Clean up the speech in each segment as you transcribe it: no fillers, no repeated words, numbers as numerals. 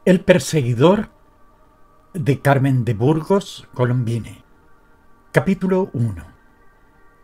El perseguidor de Carmen de Burgos Colombine. Capítulo 1.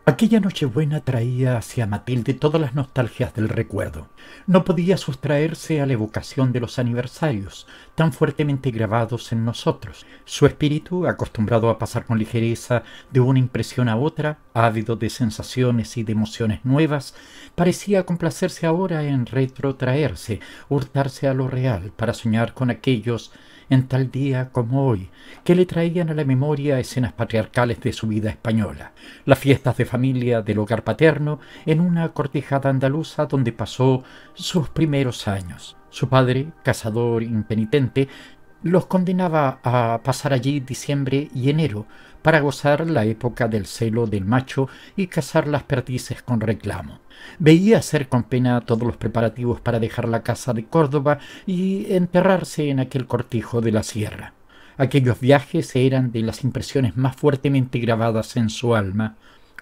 Aquella Nochebuena traía hacia Matilde todas las nostalgias del recuerdo. No podía sustraerse a la evocación de los aniversarios, tan fuertemente grabados en nosotros. Su espíritu, acostumbrado a pasar con ligereza de una impresión a otra, ávido de sensaciones y de emociones nuevas, parecía complacerse ahora en retrotraerse, hurtarse a lo real, para soñar con aquellos en tal día como hoy, que le traían a la memoria escenas patriarcales de su vida española, las fiestas de familia del hogar paterno en una cortijada andaluza donde pasó sus primeros años. Su padre, cazador impenitente, los condenaba a pasar allí diciembre y enero para gozar la época del celo del macho y cazar las perdices con reclamo. Veía hacer con pena todos los preparativos para dejar la casa de Córdoba y enterrarse en aquel cortijo de la sierra. Aquellos viajes eran de las impresiones más fuertemente grabadas en su alma.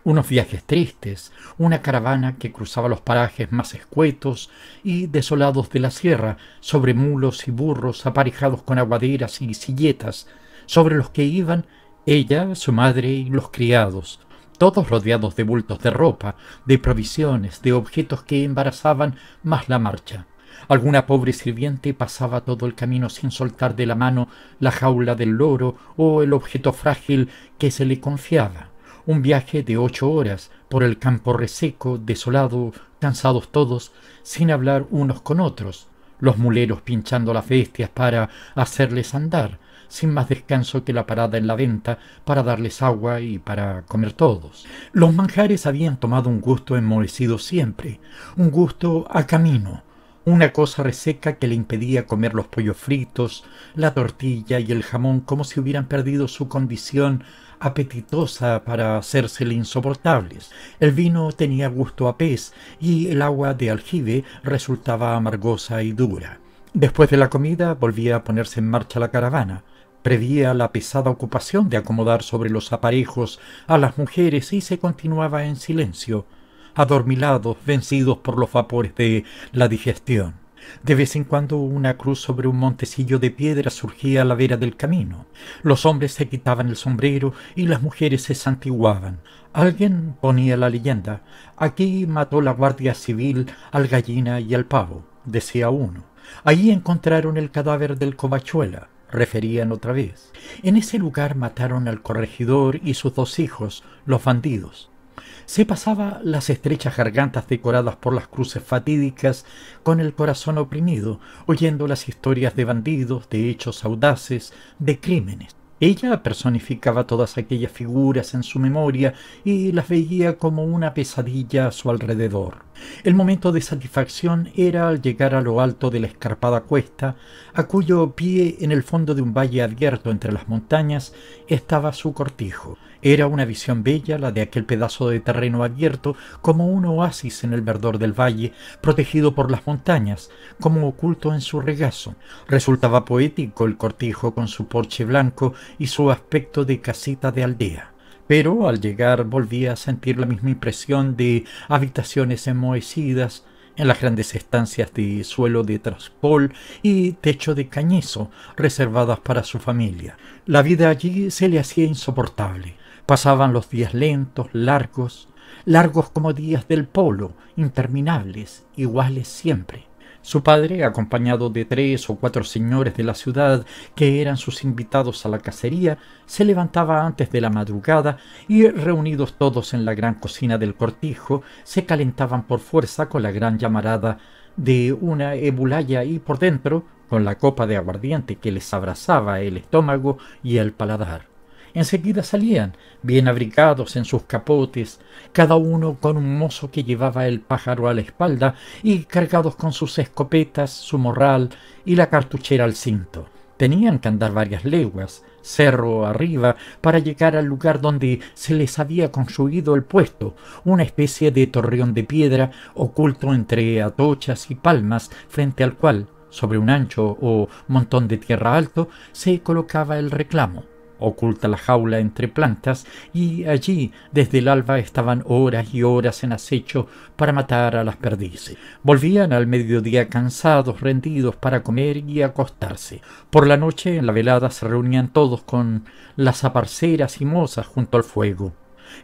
Unos viajes tristes, una caravana que cruzaba los parajes más escuetos y desolados de la sierra, sobre mulos y burros aparejados con aguaderas y silletas, sobre los que iban ella, su madre y los criados, todos rodeados de bultos de ropa, de provisiones, de objetos que embarazaban más la marcha. Alguna pobre sirviente pasaba todo el camino sin soltar de la mano la jaula del loro o el objeto frágil que se le confiaba. Un viaje de 8 horas por el campo reseco, desolado, cansados todos, sin hablar unos con otros, los muleros pinchando las bestias para hacerles andar, sin más descanso que la parada en la venta para darles agua y para comer todos. Los manjares habían tomado un gusto enmohecido siempre, un gusto a camino, una cosa reseca que le impedía comer los pollos fritos, la tortilla y el jamón, como si hubieran perdido su condición apetitosa para hacérsele insoportables. El vino tenía gusto a pez y el agua de aljibe resultaba amargosa y dura. Después de la comida volvía a ponerse en marcha la caravana. Prevía la pesada ocupación de acomodar sobre los aparejos a las mujeres y se continuaba en silencio, adormilados, vencidos por los vapores de la digestión. De vez en cuando una cruz sobre un montecillo de piedra surgía a la vera del camino. Los hombres se quitaban el sombrero y las mujeres se santiguaban. Alguien ponía la leyenda: aquí mató la Guardia Civil al gallina y al pavo, decía uno. Allí encontraron el cadáver del Covachuela, referían otra vez. En ese lugar mataron al corregidor y sus 2 hijos, los bandidos. Se pasaba las estrechas gargantas decoradas por las cruces fatídicas con el corazón oprimido, oyendo las historias de bandidos, de hechos audaces, de crímenes. Ella personificaba todas aquellas figuras en su memoria y las veía como una pesadilla a su alrededor. El momento de satisfacción era al llegar a lo alto de la escarpada cuesta, a cuyo pie, en el fondo de un valle abierto entre las montañas, estaba su cortijo. Era una visión bella la de aquel pedazo de terreno abierto, como un oasis en el verdor del valle, protegido por las montañas, como oculto en su regazo. Resultaba poético el cortijo con su porche blanco y su aspecto de casita de aldea. Pero al llegar volvía a sentir la misma impresión de habitaciones enmohecidas en las grandes estancias de suelo de traspol y techo de cañizo reservadas para su familia. La vida allí se le hacía insoportable. Pasaban los días lentos, largos como días del polo, interminables, iguales siempre. Su padre, acompañado de 3 o 4 señores de la ciudad que eran sus invitados a la cacería, se levantaba antes de la madrugada y, reunidos todos en la gran cocina del cortijo, se calentaban por fuerza con la gran llamarada de una ebulaya y por dentro con la copa de aguardiente que les abrasaba el estómago y el paladar. Enseguida salían, bien abrigados en sus capotes, cada uno con un mozo que llevaba el pájaro a la espalda y cargados con sus escopetas, su morral y la cartuchera al cinto. Tenían que andar varias leguas, cerro arriba, para llegar al lugar donde se les había construido el puesto, una especie de torreón de piedra oculto entre atochas y palmas, frente al cual, sobre un ancho o montón de tierra alto, se colocaba el reclamo. oculta la jaula entre plantas, y allí desde el alba estaban horas y horas en acecho para matar a las perdices. Volvían al mediodía cansados, rendidos, para comer y acostarse. Por la noche, en la velada, se reunían todos con las aparceras y mozas junto al fuego.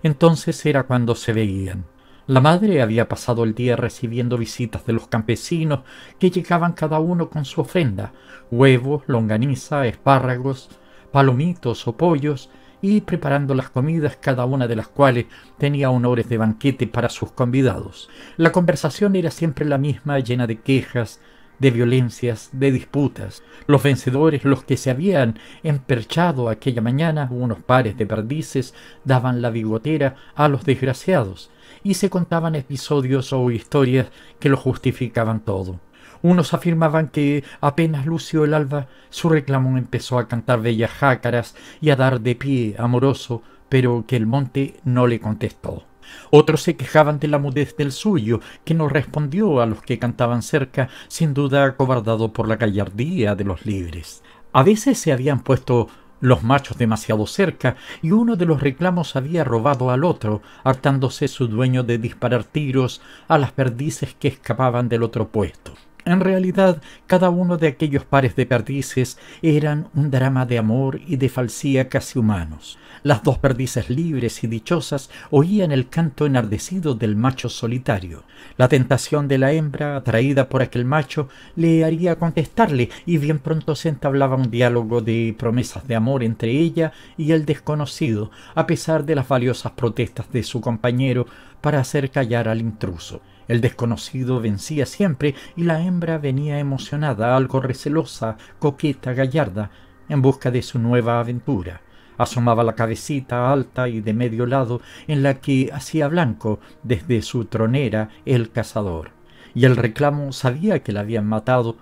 Entonces era cuando se veían. La madre había pasado el día recibiendo visitas de los campesinos, que llegaban cada uno con su ofrenda: huevos, longaniza, espárragos, palomitos o pollos, y preparando las comidas, cada una de las cuales tenía honores de banquete para sus convidados. La conversación era siempre la misma, llena de quejas, de violencias, de disputas. Los vencedores, los que se habían emperchado aquella mañana, unos pares de perdices, daban la bigotera a los desgraciados, y se contaban episodios o historias que lo justificaban todo. Unos afirmaban que apenas lució el alba, su reclamo empezó a cantar bellas jácaras y a dar de pie amoroso, pero que el monte no le contestó. Otros se quejaban de la mudez del suyo, que no respondió a los que cantaban cerca, sin duda acobardado por la gallardía de los libres. A veces se habían puesto los machos demasiado cerca, y uno de los reclamos había robado al otro, hartándose su dueño de disparar tiros a las perdices que escapaban del otro puesto. En realidad, cada uno de aquellos pares de perdices eran un drama de amor y de falsía casi humanos. Las dos perdices libres y dichosas oían el canto enardecido del macho solitario. La tentación de la hembra, atraída por aquel macho, le haría contestarle, y bien pronto se entablaba un diálogo de promesas de amor entre ella y el desconocido, a pesar de las valiosas protestas de su compañero para hacer callar al intruso. El desconocido vencía siempre, y la hembra venía emocionada, algo recelosa, coqueta, gallarda, en busca de su nueva aventura. Asomaba la cabecita alta y de medio lado, en la que hacía blanco desde su tronera el cazador. Y el reclamo sabía que la habían matado,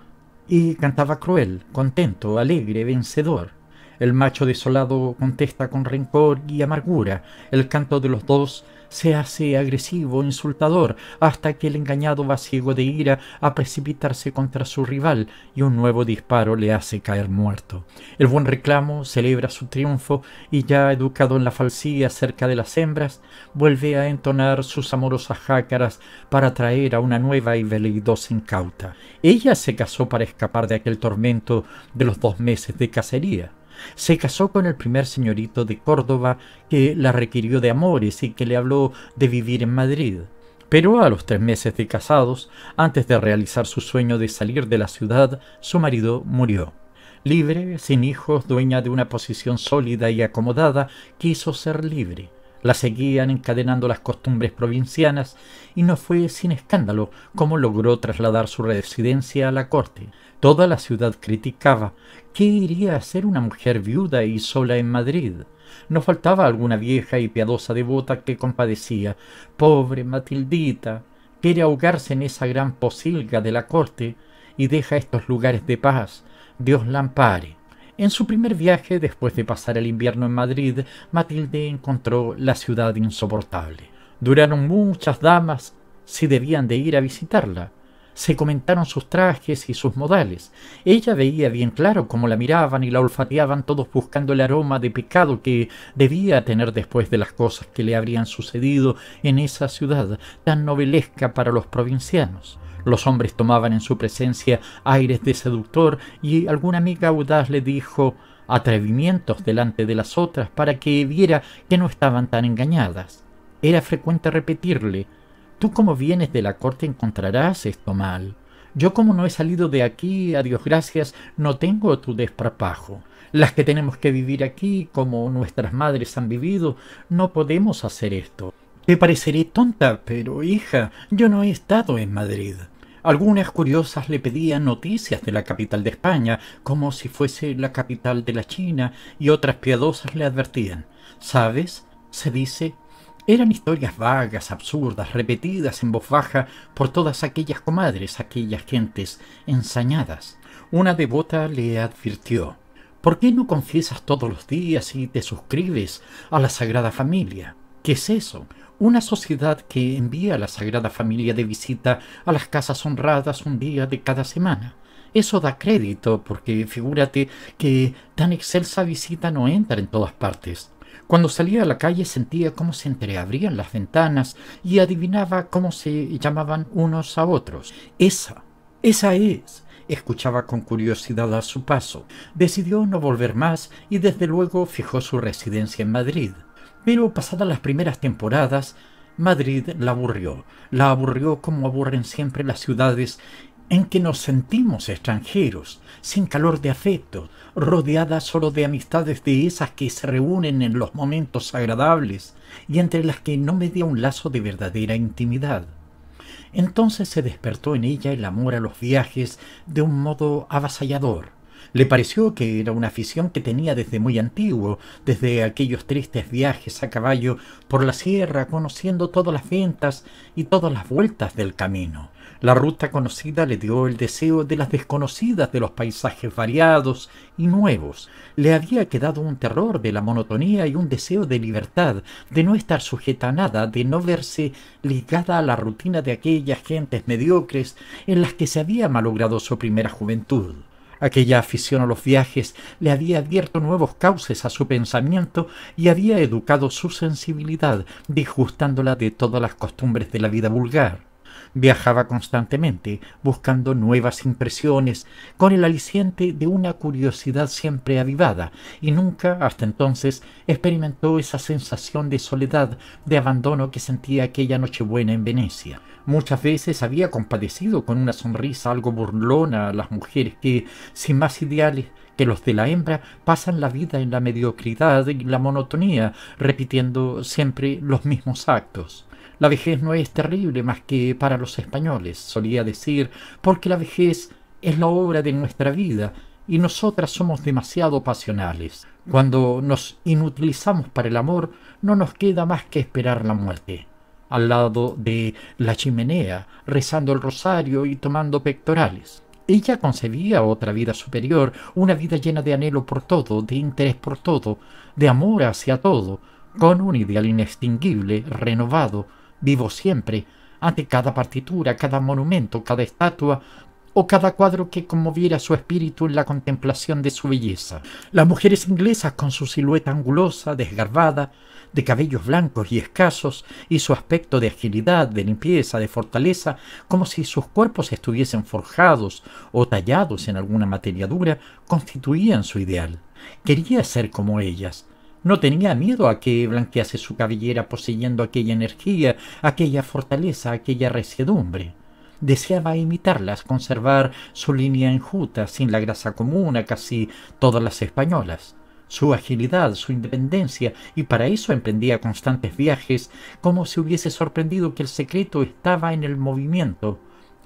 y cantaba cruel, contento, alegre, vencedor. El macho desolado contesta con rencor y amargura. El canto de los dos se hace agresivo, insultador, hasta que el engañado va ciego de ira a precipitarse contra su rival, y un nuevo disparo le hace caer muerto. El buen reclamo celebra su triunfo, y ya educado en la falsía cerca de las hembras, vuelve a entonar sus amorosas jácaras para atraer a una nueva y veleidosa incauta. Ella se casó para escapar de aquel tormento de los 2 meses de cacería. Se casó con el primer señorito de Córdoba, que la requirió de amores y que le habló de vivir en Madrid. Pero a los 3 meses de casados, antes de realizar su sueño de salir de la ciudad, su marido murió. Libre, sin hijos, dueña de una posición sólida y acomodada, quiso ser libre. La seguían encadenando las costumbres provincianas, y no fue sin escándalo cómo logró trasladar su residencia a la corte. Toda la ciudad criticaba. ¿Qué iría a hacer una mujer viuda y sola en Madrid? No faltaba alguna vieja y piadosa devota que compadecía. Pobre Matildita, quiere ahogarse en esa gran pocilga de la corte y deja estos lugares de paz. Dios la ampare. En su primer viaje, después de pasar el invierno en Madrid, Matilde encontró la ciudad insoportable. Duraron muchas damas si debían de ir a visitarla. Se comentaron sus trajes y sus modales. Ella veía bien claro cómo la miraban y la olfateaban todos buscando el aroma de pecado que debía tener después de las cosas que le habrían sucedido en esa ciudad tan novelesca para los provincianos. Los hombres tomaban en su presencia aires de seductor, y alguna amiga audaz le dijo atrevimientos delante de las otras para que viera que no estaban tan engañadas. Era frecuente repetirle: «Tú, como vienes de la corte, encontrarás esto mal. Yo, como no he salido de aquí, a Dios gracias, no tengo tu desparpajo. Las que tenemos que vivir aquí, como nuestras madres han vivido, no podemos hacer esto. Te pareceré tonta, pero hija, yo no he estado en Madrid». Algunas curiosas le pedían noticias de la capital de España, como si fuese la capital de la China, y otras piadosas le advertían: «¿Sabes?», se dice. Eran historias vagas, absurdas, repetidas en voz baja por todas aquellas comadres, aquellas gentes ensañadas. Una devota le advirtió: «¿Por qué no confiesas todos los días y te suscribes a la Sagrada Familia?». ¿Qué es eso? Una sociedad que envía a la Sagrada Familia de visita a las casas honradas un día de cada semana. Eso da crédito, porque figúrate que tan excelsa visita no entra en todas partes. Cuando salía a la calle sentía cómo se entreabrían las ventanas y adivinaba cómo se llamaban unos a otros. Esa es. Escuchaba con curiosidad a su paso. Decidió no volver más y desde luego fijó su residencia en Madrid. Pero pasadas las primeras temporadas, Madrid la aburrió. La aburrió como aburren siempre las ciudades en que nos sentimos extranjeros, sin calor de afecto, rodeadas solo de amistades de esas que se reúnen en los momentos agradables y entre las que no media un lazo de verdadera intimidad. Entonces se despertó en ella el amor a los viajes de un modo avasallador. Le pareció que era una afición que tenía desde muy antiguo, desde aquellos tristes viajes a caballo por la sierra, conociendo todas las ventas y todas las vueltas del camino. La ruta conocida le dio el deseo de las desconocidas, de los paisajes variados y nuevos. Le había quedado un terror de la monotonía y un deseo de libertad, de no estar sujeta a nada, de no verse ligada a la rutina de aquellas gentes mediocres en las que se había malogrado su primera juventud. Aquella afición a los viajes le había abierto nuevos cauces a su pensamiento y había educado su sensibilidad, disgustándola de todas las costumbres de la vida vulgar. Viajaba constantemente, buscando nuevas impresiones, con el aliciente de una curiosidad siempre avivada, y nunca, hasta entonces, experimentó esa sensación de soledad, de abandono que sentía aquella Nochebuena en Venecia. Muchas veces había compadecido con una sonrisa algo burlona a las mujeres que, sin más ideales que los de la hembra, pasan la vida en la mediocridad y la monotonía, repitiendo siempre los mismos actos. La vejez no es terrible más que para los españoles, solía decir, porque la vejez es la obra de nuestra vida y nosotras somos demasiado pasionales. Cuando nos inutilizamos para el amor, no nos queda más que esperar la muerte, al lado de la chimenea, rezando el rosario y tomando pectorales. Ella concebía otra vida superior, una vida llena de anhelo por todo, de interés por todo, de amor hacia todo, con un ideal inextinguible, renovado, vivo siempre, ante cada partitura, cada monumento, cada estatua o cada cuadro que conmoviera su espíritu en la contemplación de su belleza. Las mujeres inglesas, con su silueta angulosa, desgarbada, de cabellos blancos y escasos, y su aspecto de agilidad, de limpieza, de fortaleza, como si sus cuerpos estuviesen forjados o tallados en alguna materia dura, constituían su ideal. Quería ser como ellas. No tenía miedo a que blanquease su cabellera poseyendo aquella energía, aquella fortaleza, aquella resiedumbre. Deseaba imitarlas, conservar su línea enjuta, sin la grasa común a casi todas las españolas, su agilidad, su independencia, y para eso emprendía constantes viajes, como si hubiese sorprendido que el secreto estaba en el movimiento,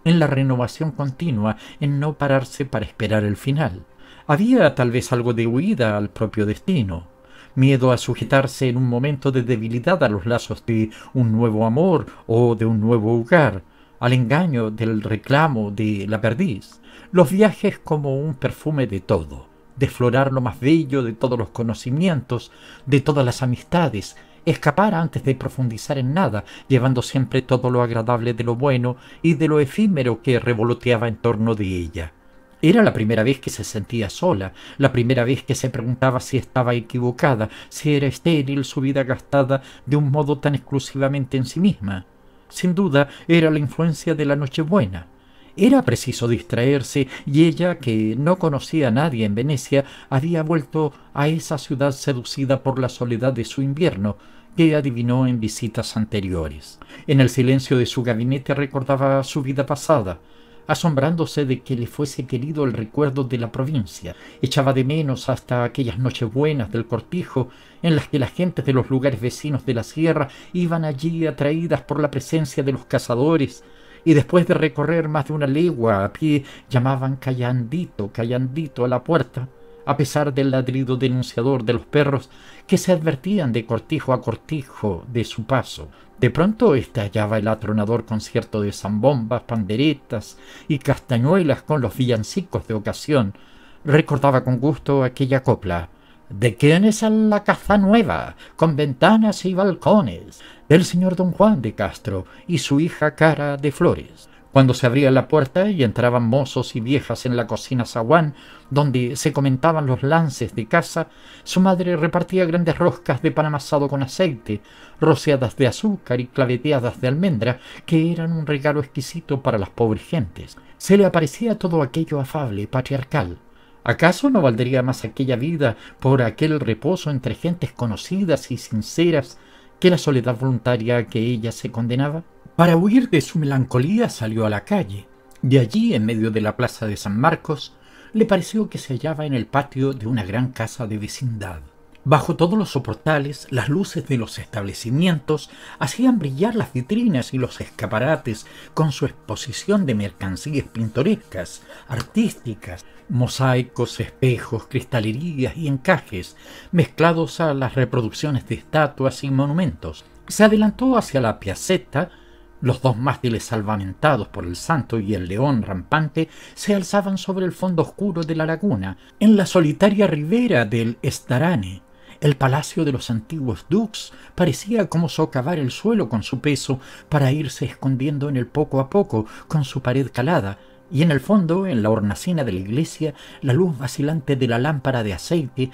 en la renovación continua, en no pararse para esperar el final. Había tal vez algo de huida al propio destino, miedo a sujetarse en un momento de debilidad a los lazos de un nuevo amor o de un nuevo hogar, al engaño del reclamo de la perdiz. Los viajes como un perfume de todo, de explorar lo más bello de todos los conocimientos, de todas las amistades, escapar antes de profundizar en nada, llevando siempre todo lo agradable de lo bueno y de lo efímero que revoloteaba en torno de ella. Era la primera vez que se sentía sola, la primera vez que se preguntaba si estaba equivocada, si era estéril su vida gastada de un modo tan exclusivamente en sí misma. Sin duda era la influencia de la Nochebuena. Era preciso distraerse y ella, que no conocía a nadie en Venecia, había vuelto a esa ciudad seducida por la soledad de su invierno, que adivinó en visitas anteriores. En el silencio de su gabinete recordaba su vida pasada, asombrándose de que le fuese querido el recuerdo de la provincia. Echaba de menos hasta aquellas nochebuenas del cortijo en las que las gentes de los lugares vecinos de la sierra iban allí atraídas por la presencia de los cazadores, y después de recorrer más de una legua a pie llamaban callandito, callandito a la puerta, a pesar del ladrido denunciador de los perros que se advertían de cortijo a cortijo de su paso. De pronto estallaba el atronador concierto de zambombas, panderetas y castañuelas con los villancicos de ocasión. Recordaba con gusto aquella copla: ¿De quién es la casa nueva, con ventanas y balcones? Del señor don Juan de Castro y su hija Cara de Flores. Cuando se abría la puerta y entraban mozos y viejas en la cocina zaguán, donde se comentaban los lances de caza, su madre repartía grandes roscas de pan amasado con aceite, rociadas de azúcar y claveteadas de almendra, que eran un regalo exquisito para las pobres gentes. Se le aparecía todo aquello afable, patriarcal. ¿Acaso no valdría más aquella vida por aquel reposo entre gentes conocidas y sinceras que la soledad voluntaria a que ella se condenaba? Para huir de su melancolía salió a la calle, y allí, en medio de la plaza de San Marcos, le pareció que se hallaba en el patio de una gran casa de vecindad. Bajo todos los soportales, las luces de los establecimientos hacían brillar las vitrinas y los escaparates con su exposición de mercancías pintorescas, artísticas, mosaicos, espejos, cristalerías y encajes, mezclados a las reproducciones de estatuas y monumentos. Se adelantó hacia la piazzetta. Los dos mástiles salvamentados por el santo y el león rampante se alzaban sobre el fondo oscuro de la laguna. En la solitaria ribera del Estarane, el palacio de los antiguos dux parecía como socavar el suelo con su peso para irse escondiendo en el poco a poco con su pared calada, y en el fondo, en la hornacina de la iglesia, la luz vacilante de la lámpara de aceite,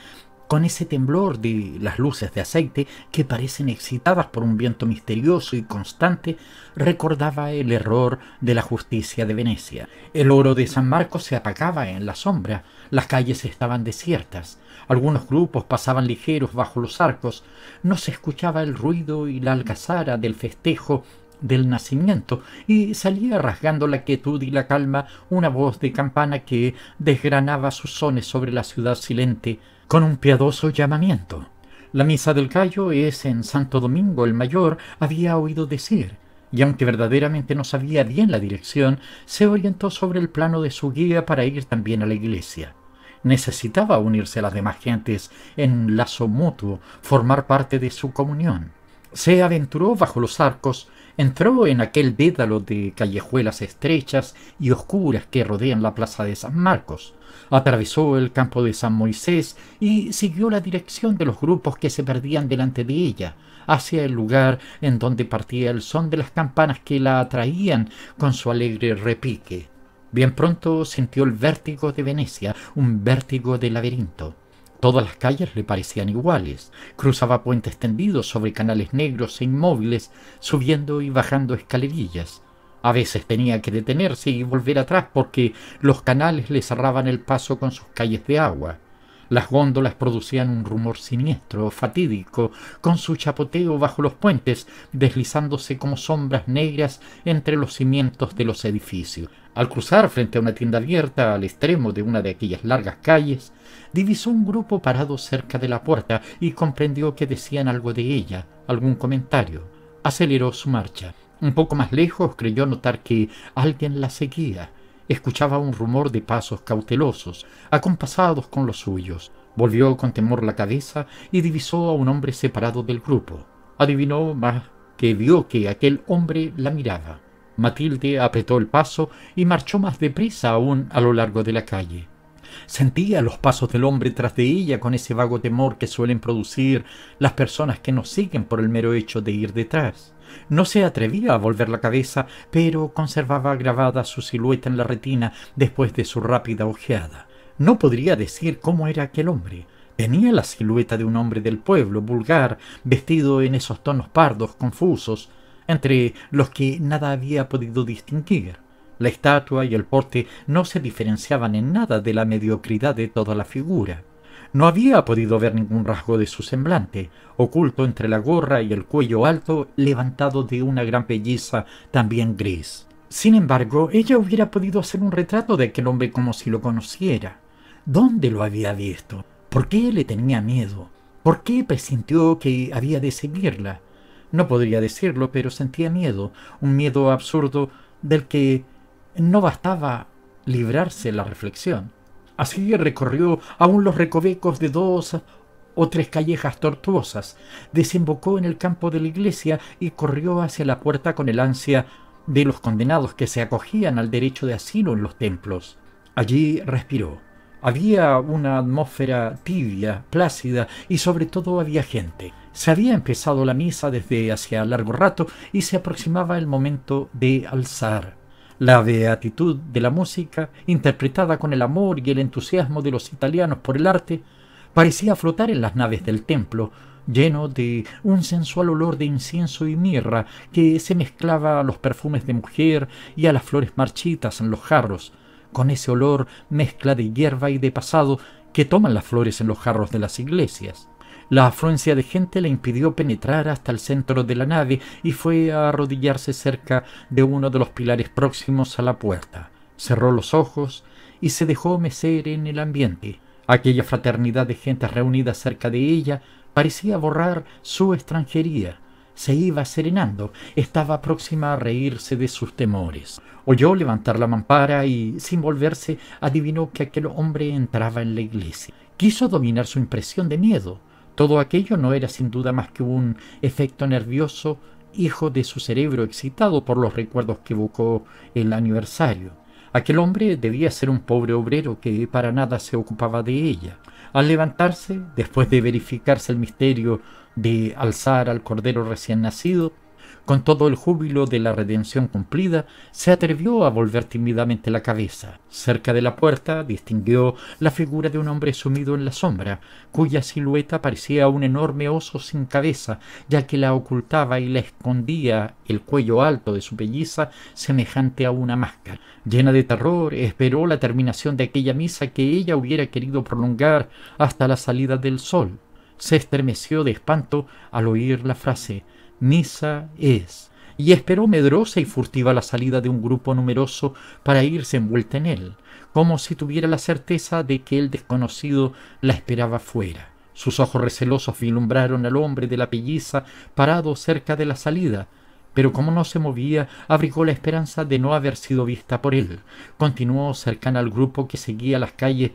con ese temblor de las luces de aceite que parecen excitadas por un viento misterioso y constante, recordaba el error de la justicia de Venecia. El oro de San Marcos se apagaba en la sombra, las calles estaban desiertas, algunos grupos pasaban ligeros bajo los arcos, no se escuchaba el ruido y la algazara del festejo del nacimiento, y salía rasgando la quietud y la calma una voz de campana que desgranaba sus sones sobre la ciudad silente con un piadoso llamamiento. La misa del gallo es en Santo Domingo el Mayor, había oído decir, y aunque verdaderamente no sabía bien la dirección, se orientó sobre el plano de su guía para ir también a la iglesia. Necesitaba unirse a las demás gentes en un lazo mutuo, formar parte de su comunión. Se aventuró bajo los arcos, entró en aquel dédalo de callejuelas estrechas y oscuras que rodean la plaza de San Marcos, atravesó el campo de San Moisés y siguió la dirección de los grupos que se perdían delante de ella, hacia el lugar en donde partía el son de las campanas que la atraían con su alegre repique. Bien pronto sintió el vértigo de Venecia, un vértigo de laberinto. Todas las calles le parecían iguales. Cruzaba puentes tendidos sobre canales negros e inmóviles, subiendo y bajando escalerillas. A veces tenía que detenerse y volver atrás porque los canales le cerraban el paso con sus calles de agua. Las góndolas producían un rumor siniestro, fatídico, con su chapoteo bajo los puentes, deslizándose como sombras negras entre los cimientos de los edificios. Al cruzar frente a una tienda abierta al extremo de una de aquellas largas calles, divisó un grupo parado cerca de la puerta y comprendió que decían algo de ella, algún comentario. Aceleró su marcha. Un poco más lejos creyó notar que alguien la seguía. Escuchaba un rumor de pasos cautelosos, acompasados con los suyos. Volvió con temor la cabeza y divisó a un hombre separado del grupo. Adivinó más que vio que aquel hombre la miraba. Matilde apretó el paso y marchó más deprisa aún a lo largo de la calle. Sentía los pasos del hombre tras de ella con ese vago temor que suelen producir las personas que nos siguen por el mero hecho de ir detrás. No se atrevía a volver la cabeza, pero conservaba grabada su silueta en la retina después de su rápida ojeada. No podría decir cómo era aquel hombre. Tenía la silueta de un hombre del pueblo, vulgar, vestido en esos tonos pardos, confusos, entre los que nada había podido distinguir. La estatua y el porte no se diferenciaban en nada de la mediocridad de toda la figura. No había podido ver ningún rasgo de su semblante, oculto entre la gorra y el cuello alto levantado de una gran pelliza también gris. Sin embargo, ella hubiera podido hacer un retrato de aquel hombre como si lo conociera. ¿Dónde lo había visto? ¿Por qué le tenía miedo? ¿Por qué presintió que había de seguirla? No podría decirlo, pero sentía miedo, un miedo absurdo del que no bastaba librarse la reflexión. Así recorrió aún los recovecos de 2 o 3 callejas tortuosas, desembocó en el campo de la iglesia y corrió hacia la puerta con el ansia de los condenados que se acogían al derecho de asilo en los templos. Allí respiró. Había una atmósfera tibia, plácida y sobre todo había gente. Se había empezado la misa desde hacía largo rato y se aproximaba el momento de alzar. La beatitud de la música, interpretada con el amor y el entusiasmo de los italianos por el arte, parecía flotar en las naves del templo, lleno de un sensual olor de incienso y mirra que se mezclaba a los perfumes de mujer y a las flores marchitas en los jarros, con ese olor mezcla de hierba y de pasado que toman las flores en los jarros de las iglesias. La afluencia de gente le impidió penetrar hasta el centro de la nave y fue a arrodillarse cerca de uno de los pilares próximos a la puerta. Cerró los ojos y se dejó mecer en el ambiente. Aquella fraternidad de gente reunida cerca de ella parecía borrar su extranjería. Se iba serenando, estaba próxima a reírse de sus temores. Oyó levantar la mampara y, sin volverse, adivinó que aquel hombre entraba en la iglesia. Quiso dominar su impresión de miedo. Todo aquello no era sin duda más que un efecto nervioso, hijo de su cerebro excitado por los recuerdos que evocó el aniversario. Aquel hombre debía ser un pobre obrero que para nada se ocupaba de ella. Al levantarse, después de verificarse el misterio de alzar al cordero recién nacido, con todo el júbilo de la redención cumplida, se atrevió a volver tímidamente la cabeza. Cerca de la puerta distinguió la figura de un hombre sumido en la sombra, cuya silueta parecía un enorme oso sin cabeza, ya que la ocultaba y la escondía el cuello alto de su pelliza, semejante a una máscara. Llena de terror, esperó la terminación de aquella misa que ella hubiera querido prolongar hasta la salida del sol. Se estremeció de espanto al oír la frase «Misa es», y esperó medrosa y furtiva la salida de un grupo numeroso para irse envuelta en él, como si tuviera la certeza de que el desconocido la esperaba fuera. Sus ojos recelosos vislumbraron al hombre de la pelliza parado cerca de la salida, pero como no se movía, abrigó la esperanza de no haber sido vista por él. Continuó cercana al grupo que seguía las calles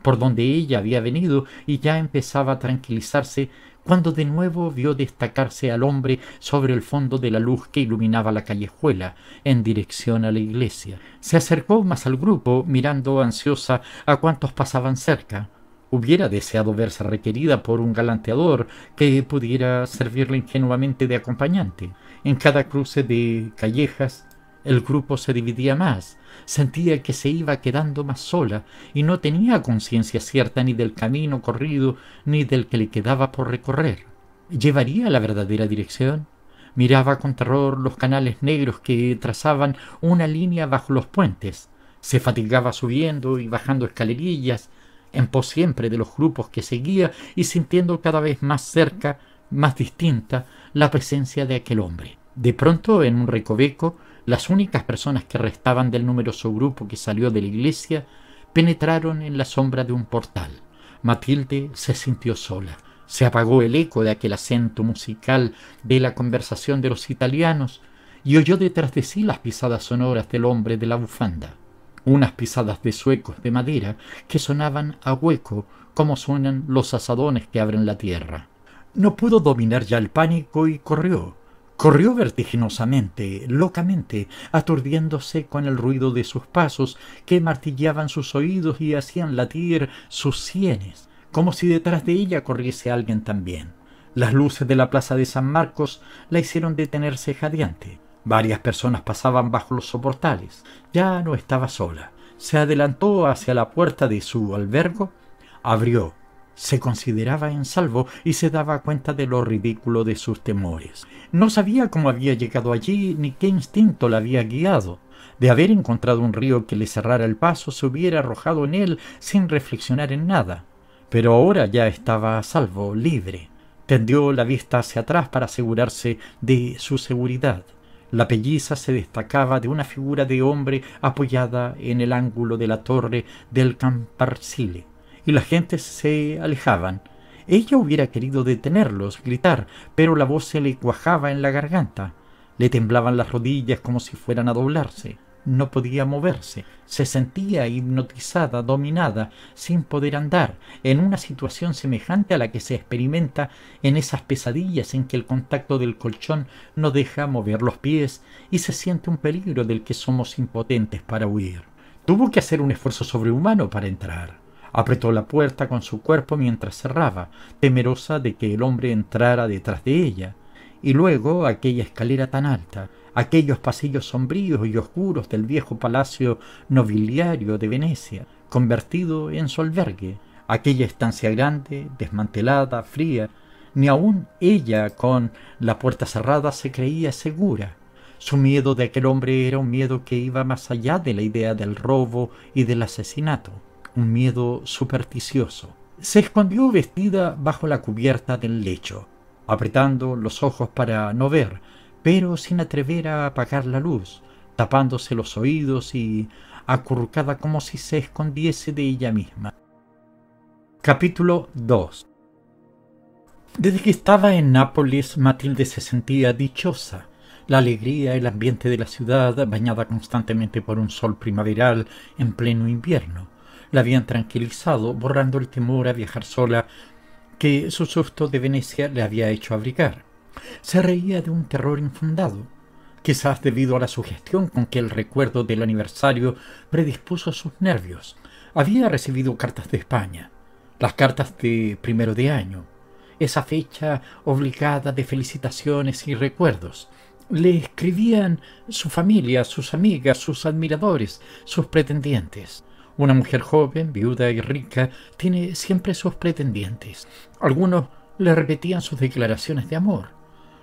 por donde ella había venido y ya empezaba a tranquilizarse cuando de nuevo vio destacarse al hombre sobre el fondo de la luz que iluminaba la callejuela en dirección a la iglesia. Se acercó más al grupo, mirando ansiosa a cuantos pasaban cerca. Hubiera deseado verse requerida por un galanteador que pudiera servirle ingenuamente de acompañante. En cada cruce de callejas el grupo se dividía más. Sentía que se iba quedando más sola y no tenía conciencia cierta ni del camino corrido ni del que le quedaba por recorrer. ¿Llevaría la verdadera dirección? Miraba con terror los canales negros que trazaban una línea bajo los puentes. Se fatigaba subiendo y bajando escalerillas, en pos siempre de los grupos que seguía y sintiendo cada vez más cerca, más distinta, la presencia de aquel hombre. De pronto, en un recoveco, las únicas personas que restaban del numeroso grupo que salió de la iglesia penetraron en la sombra de un portal. Matilde se sintió sola. Se apagó el eco de aquel acento musical de la conversación de los italianos y oyó detrás de sí las pisadas sonoras del hombre de la bufanda. Unas pisadas de zuecos de madera que sonaban a hueco como suenan los azadones que abren la tierra. No pudo dominar ya el pánico y corrió. Corrió vertiginosamente, locamente, aturdiéndose con el ruido de sus pasos que martillaban sus oídos y hacían latir sus sienes, como si detrás de ella corriese alguien también. Las luces de la plaza de San Marcos la hicieron detenerse jadeante. Varias personas pasaban bajo los soportales. Ya no estaba sola. Se adelantó hacia la puerta de su albergo, abrió. Se consideraba en salvo y se daba cuenta de lo ridículo de sus temores. No sabía cómo había llegado allí ni qué instinto la había guiado. De haber encontrado un río que le cerrara el paso, se hubiera arrojado en él sin reflexionar en nada. Pero ahora ya estaba a salvo, libre. Tendió la vista hacia atrás para asegurarse de su seguridad. La pelliza se destacaba de una figura de hombre apoyada en el ángulo de la torre del Camparsile, y las gentes se alejaban. Ella hubiera querido detenerlos, gritar, pero la voz se le cuajaba en la garganta. Le temblaban las rodillas como si fueran a doblarse. No podía moverse. Se sentía hipnotizada, dominada, sin poder andar, en una situación semejante a la que se experimenta en esas pesadillas en que el contacto del colchón no deja mover los pies y se siente un peligro del que somos impotentes para huir. Tuvo que hacer un esfuerzo sobrehumano para entrar. Apretó la puerta con su cuerpo mientras cerraba, temerosa de que el hombre entrara detrás de ella. Y luego aquella escalera tan alta, aquellos pasillos sombríos y oscuros del viejo palacio nobiliario de Venecia, convertido en su albergue, aquella estancia grande, desmantelada, fría. Ni aun ella, con la puerta cerrada, se creía segura. Su miedo de aquel hombre era un miedo que iba más allá de la idea del robo y del asesinato, un miedo supersticioso. Se escondió vestida bajo la cubierta del lecho, apretando los ojos para no ver, pero sin atrever a apagar la luz, tapándose los oídos y acurrucada como si se escondiese de ella misma. Capítulo 2. Desde que estaba en Nápoles, Matilde se sentía dichosa. La alegría, el ambiente de la ciudad, bañada constantemente por un sol primaveral en pleno invierno, la habían tranquilizado, borrando el temor a viajar sola que su susto de Venecia le había hecho abrigar. Se reía de un terror infundado, quizás debido a la sugestión con que el recuerdo del aniversario predispuso sus nervios. Había recibido cartas de España, las cartas de 1 de año, esa fecha obligada de felicitaciones y recuerdos. Le escribían su familia, sus amigas, sus admiradores, sus pretendientes. Una mujer joven, viuda y rica, tiene siempre sus pretendientes. Algunos le repetían sus declaraciones de amor.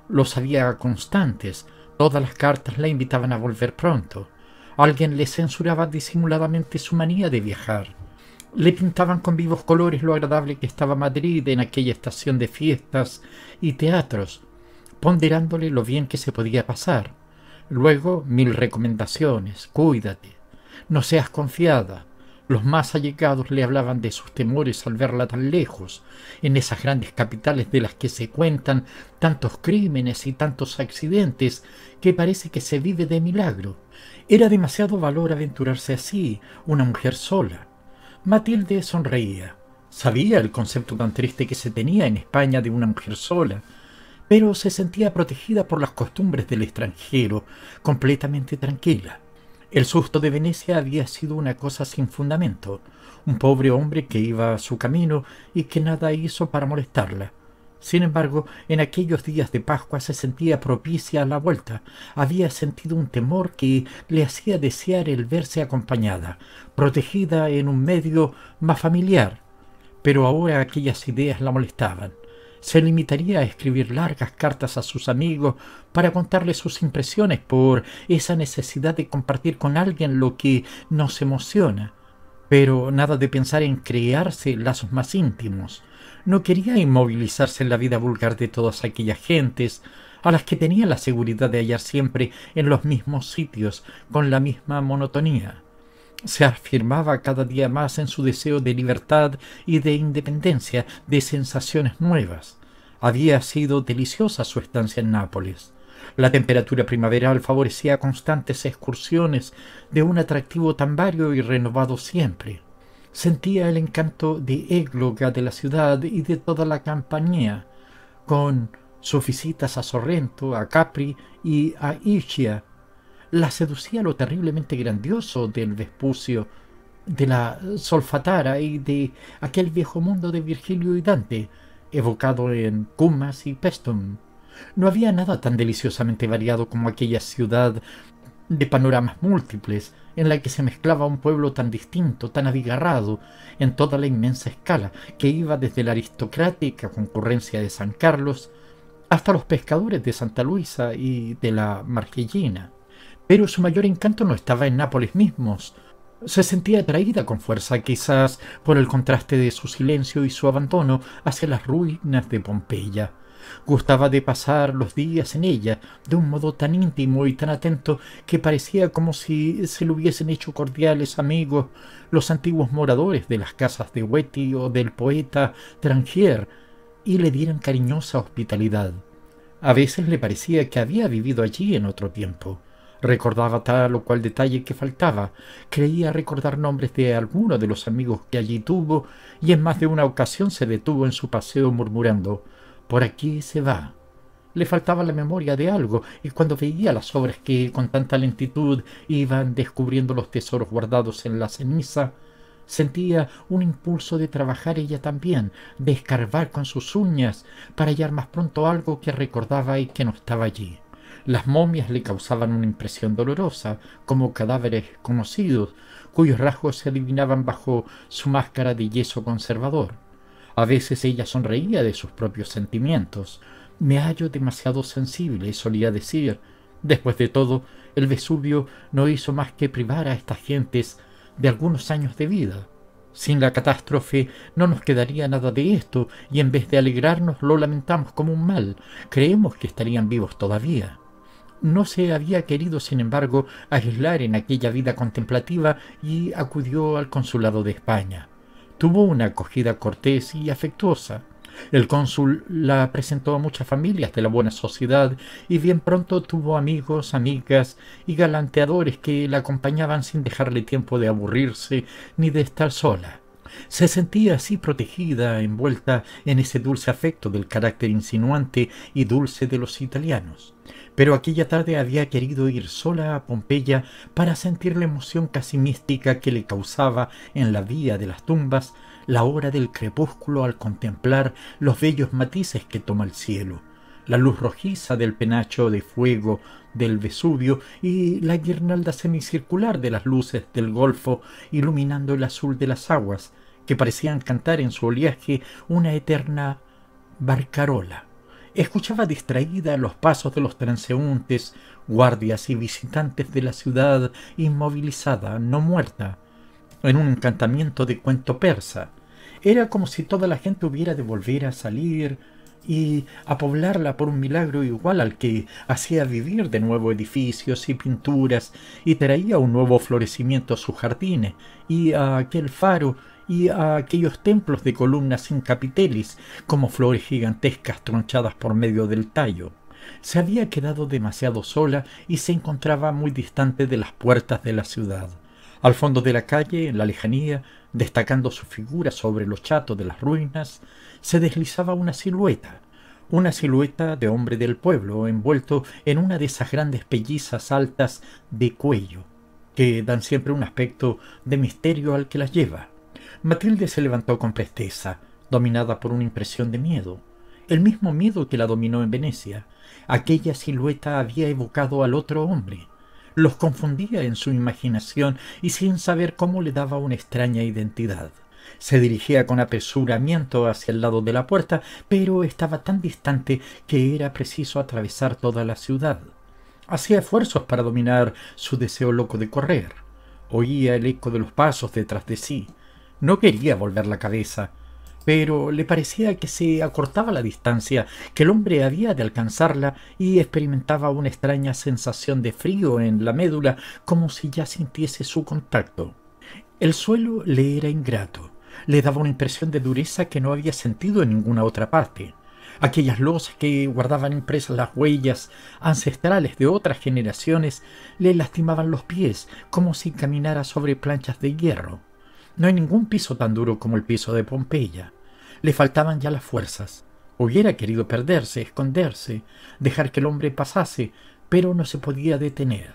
Los había constantes. Todas las cartas la invitaban a volver pronto. Alguien le censuraba disimuladamente su manía de viajar. Le pintaban con vivos colores lo agradable que estaba Madrid en aquella estación de fiestas y teatros, ponderándole lo bien que se podía pasar. Luego 1000 recomendaciones: cuídate, no seas confiada. Los más allegados le hablaban de sus temores al verla tan lejos, en esas grandes capitales de las que se cuentan tantos crímenes y tantos accidentes que parece que se vive de milagro. Era demasiado valor aventurarse así, una mujer sola. Matilde sonreía. Sabía el concepto tan triste que se tenía en España de una mujer sola, pero se sentía protegida por las costumbres del extranjero, completamente tranquila. El susto de Venecia había sido una cosa sin fundamento, un pobre hombre que iba a su camino y que nada hizo para molestarla. Sin embargo, en aquellos días de Pascua se sentía propicia a la vuelta. Había sentido un temor que le hacía desear el verse acompañada, protegida en un medio más familiar. Pero ahora aquellas ideas la molestaban. Se limitaría a escribir largas cartas a sus amigos para contarles sus impresiones por esa necesidad de compartir con alguien lo que nos emociona. Pero nada de pensar en crearse lazos más íntimos. No quería inmovilizarse en la vida vulgar de todas aquellas gentes a las que tenía la seguridad de hallar siempre en los mismos sitios, con la misma monotonía. Se afirmaba cada día más en su deseo de libertad y de independencia, de sensaciones nuevas. Había sido deliciosa su estancia en Nápoles. La temperatura primaveral favorecía constantes excursiones de un atractivo tan vario y renovado siempre. Sentía el encanto de égloga de la ciudad y de toda la compañía, con sus visitas a Sorrento, a Capri y a Ischia. La seducía lo terriblemente grandioso del Vespucio, de la Solfatara y de aquel viejo mundo de Virgilio y Dante, evocado en Cumas y Paestum. No había nada tan deliciosamente variado como aquella ciudad de panoramas múltiples, en la que se mezclaba un pueblo tan distinto, tan abigarrado, en toda la inmensa escala, que iba desde la aristocrática concurrencia de San Carlos hasta los pescadores de Santa Luisa y de la Marquellina. Pero su mayor encanto no estaba en Nápoles mismos. Se sentía atraída con fuerza, quizás por el contraste de su silencio y su abandono, hacia las ruinas de Pompeya. Gustaba de pasar los días en ella, de un modo tan íntimo y tan atento que parecía como si se le hubiesen hecho cordiales amigos los antiguos moradores de las casas de Hueti o del poeta Trangier, y le dieran cariñosa hospitalidad. A veces le parecía que había vivido allí en otro tiempo. Recordaba tal o cual detalle que faltaba, creía recordar nombres de alguno de los amigos que allí tuvo, y en más de una ocasión se detuvo en su paseo murmurando: «Por aquí se va». Le faltaba la memoria de algo, y cuando veía las obras que con tanta lentitud iban descubriendo los tesoros guardados en la ceniza, Sentía un impulso de trabajar ella también, de escarbar con sus uñas para hallar más pronto algo que recordaba y que no estaba allí. Las momias le causaban una impresión dolorosa, como cadáveres conocidos, cuyos rasgos se adivinaban bajo su máscara de yeso conservador. A veces ella sonreía de sus propios sentimientos. Me hallo demasiado sensible, solía decir. Después de todo, el Vesubio no hizo más que privar a estas gentes de algunos años de vida. Sin la catástrofe no nos quedaría nada de esto, y en vez de alegrarnos lo lamentamos como un mal. Creemos que estarían vivos todavía. No se había querido, sin embargo, aislar en aquella vida contemplativa y acudió al consulado de España. Tuvo una acogida cortés y afectuosa. El cónsul la presentó a muchas familias de la buena sociedad y bien pronto tuvo amigos, amigas y galanteadores que la acompañaban sin dejarle tiempo de aburrirse ni de estar sola. Se sentía así protegida, envuelta en ese dulce afecto del carácter insinuante y dulce de los italianos. Pero aquella tarde había querido ir sola a Pompeya para sentir la emoción casi mística que le causaba en la vía de las tumbas la hora del crepúsculo al contemplar los bellos matices que toma el cielo, la luz rojiza del penacho de fuego del Vesubio y la guirnalda semicircular de las luces del golfo iluminando el azul de las aguas, que parecían cantar en su oleaje una eterna barcarola. Escuchaba distraída los pasos de los transeúntes, guardias y visitantes de la ciudad inmovilizada, no muerta, en un encantamiento de cuento persa. Era como si toda la gente hubiera de volver a salir y a poblarla por un milagro igual al que hacía vivir de nuevo edificios y pinturas y traía un nuevo florecimiento a sus jardines y a aquel faro y a aquellos templos de columnas sin capiteles como flores gigantescas tronchadas por medio del tallo. Se había quedado demasiado sola y se encontraba muy distante de las puertas de la ciudad. Al fondo de la calle, en la lejanía, destacando su figura sobre los chatos de las ruinas, se deslizaba una silueta de hombre del pueblo, envuelto en una de esas grandes pellizas altas de cuello, que dan siempre un aspecto de misterio al que las lleva. Matilde se levantó con presteza, dominada por una impresión de miedo, el mismo miedo que la dominó en Venecia. Aquella silueta había evocado al otro hombre. Los confundía en su imaginación y sin saber cómo le daba una extraña identidad. Se dirigía con apresuramiento hacia el lado de la puerta, pero estaba tan distante que era preciso atravesar toda la ciudad. Hacía esfuerzos para dominar su deseo loco de correr. Oía el eco de los pasos detrás de sí. No quería volver la cabeza, pero le parecía que se acortaba la distancia, que el hombre había de alcanzarla y experimentaba una extraña sensación de frío en la médula, como si ya sintiese su contacto. El suelo le era ingrato, le daba una impresión de dureza que no había sentido en ninguna otra parte. Aquellas losas que guardaban impresas las huellas ancestrales de otras generaciones le lastimaban los pies, como si caminara sobre planchas de hierro. No hay ningún piso tan duro como el piso de Pompeya. Le faltaban ya las fuerzas. Hubiera querido perderse, esconderse, dejar que el hombre pasase, pero no se podía detener.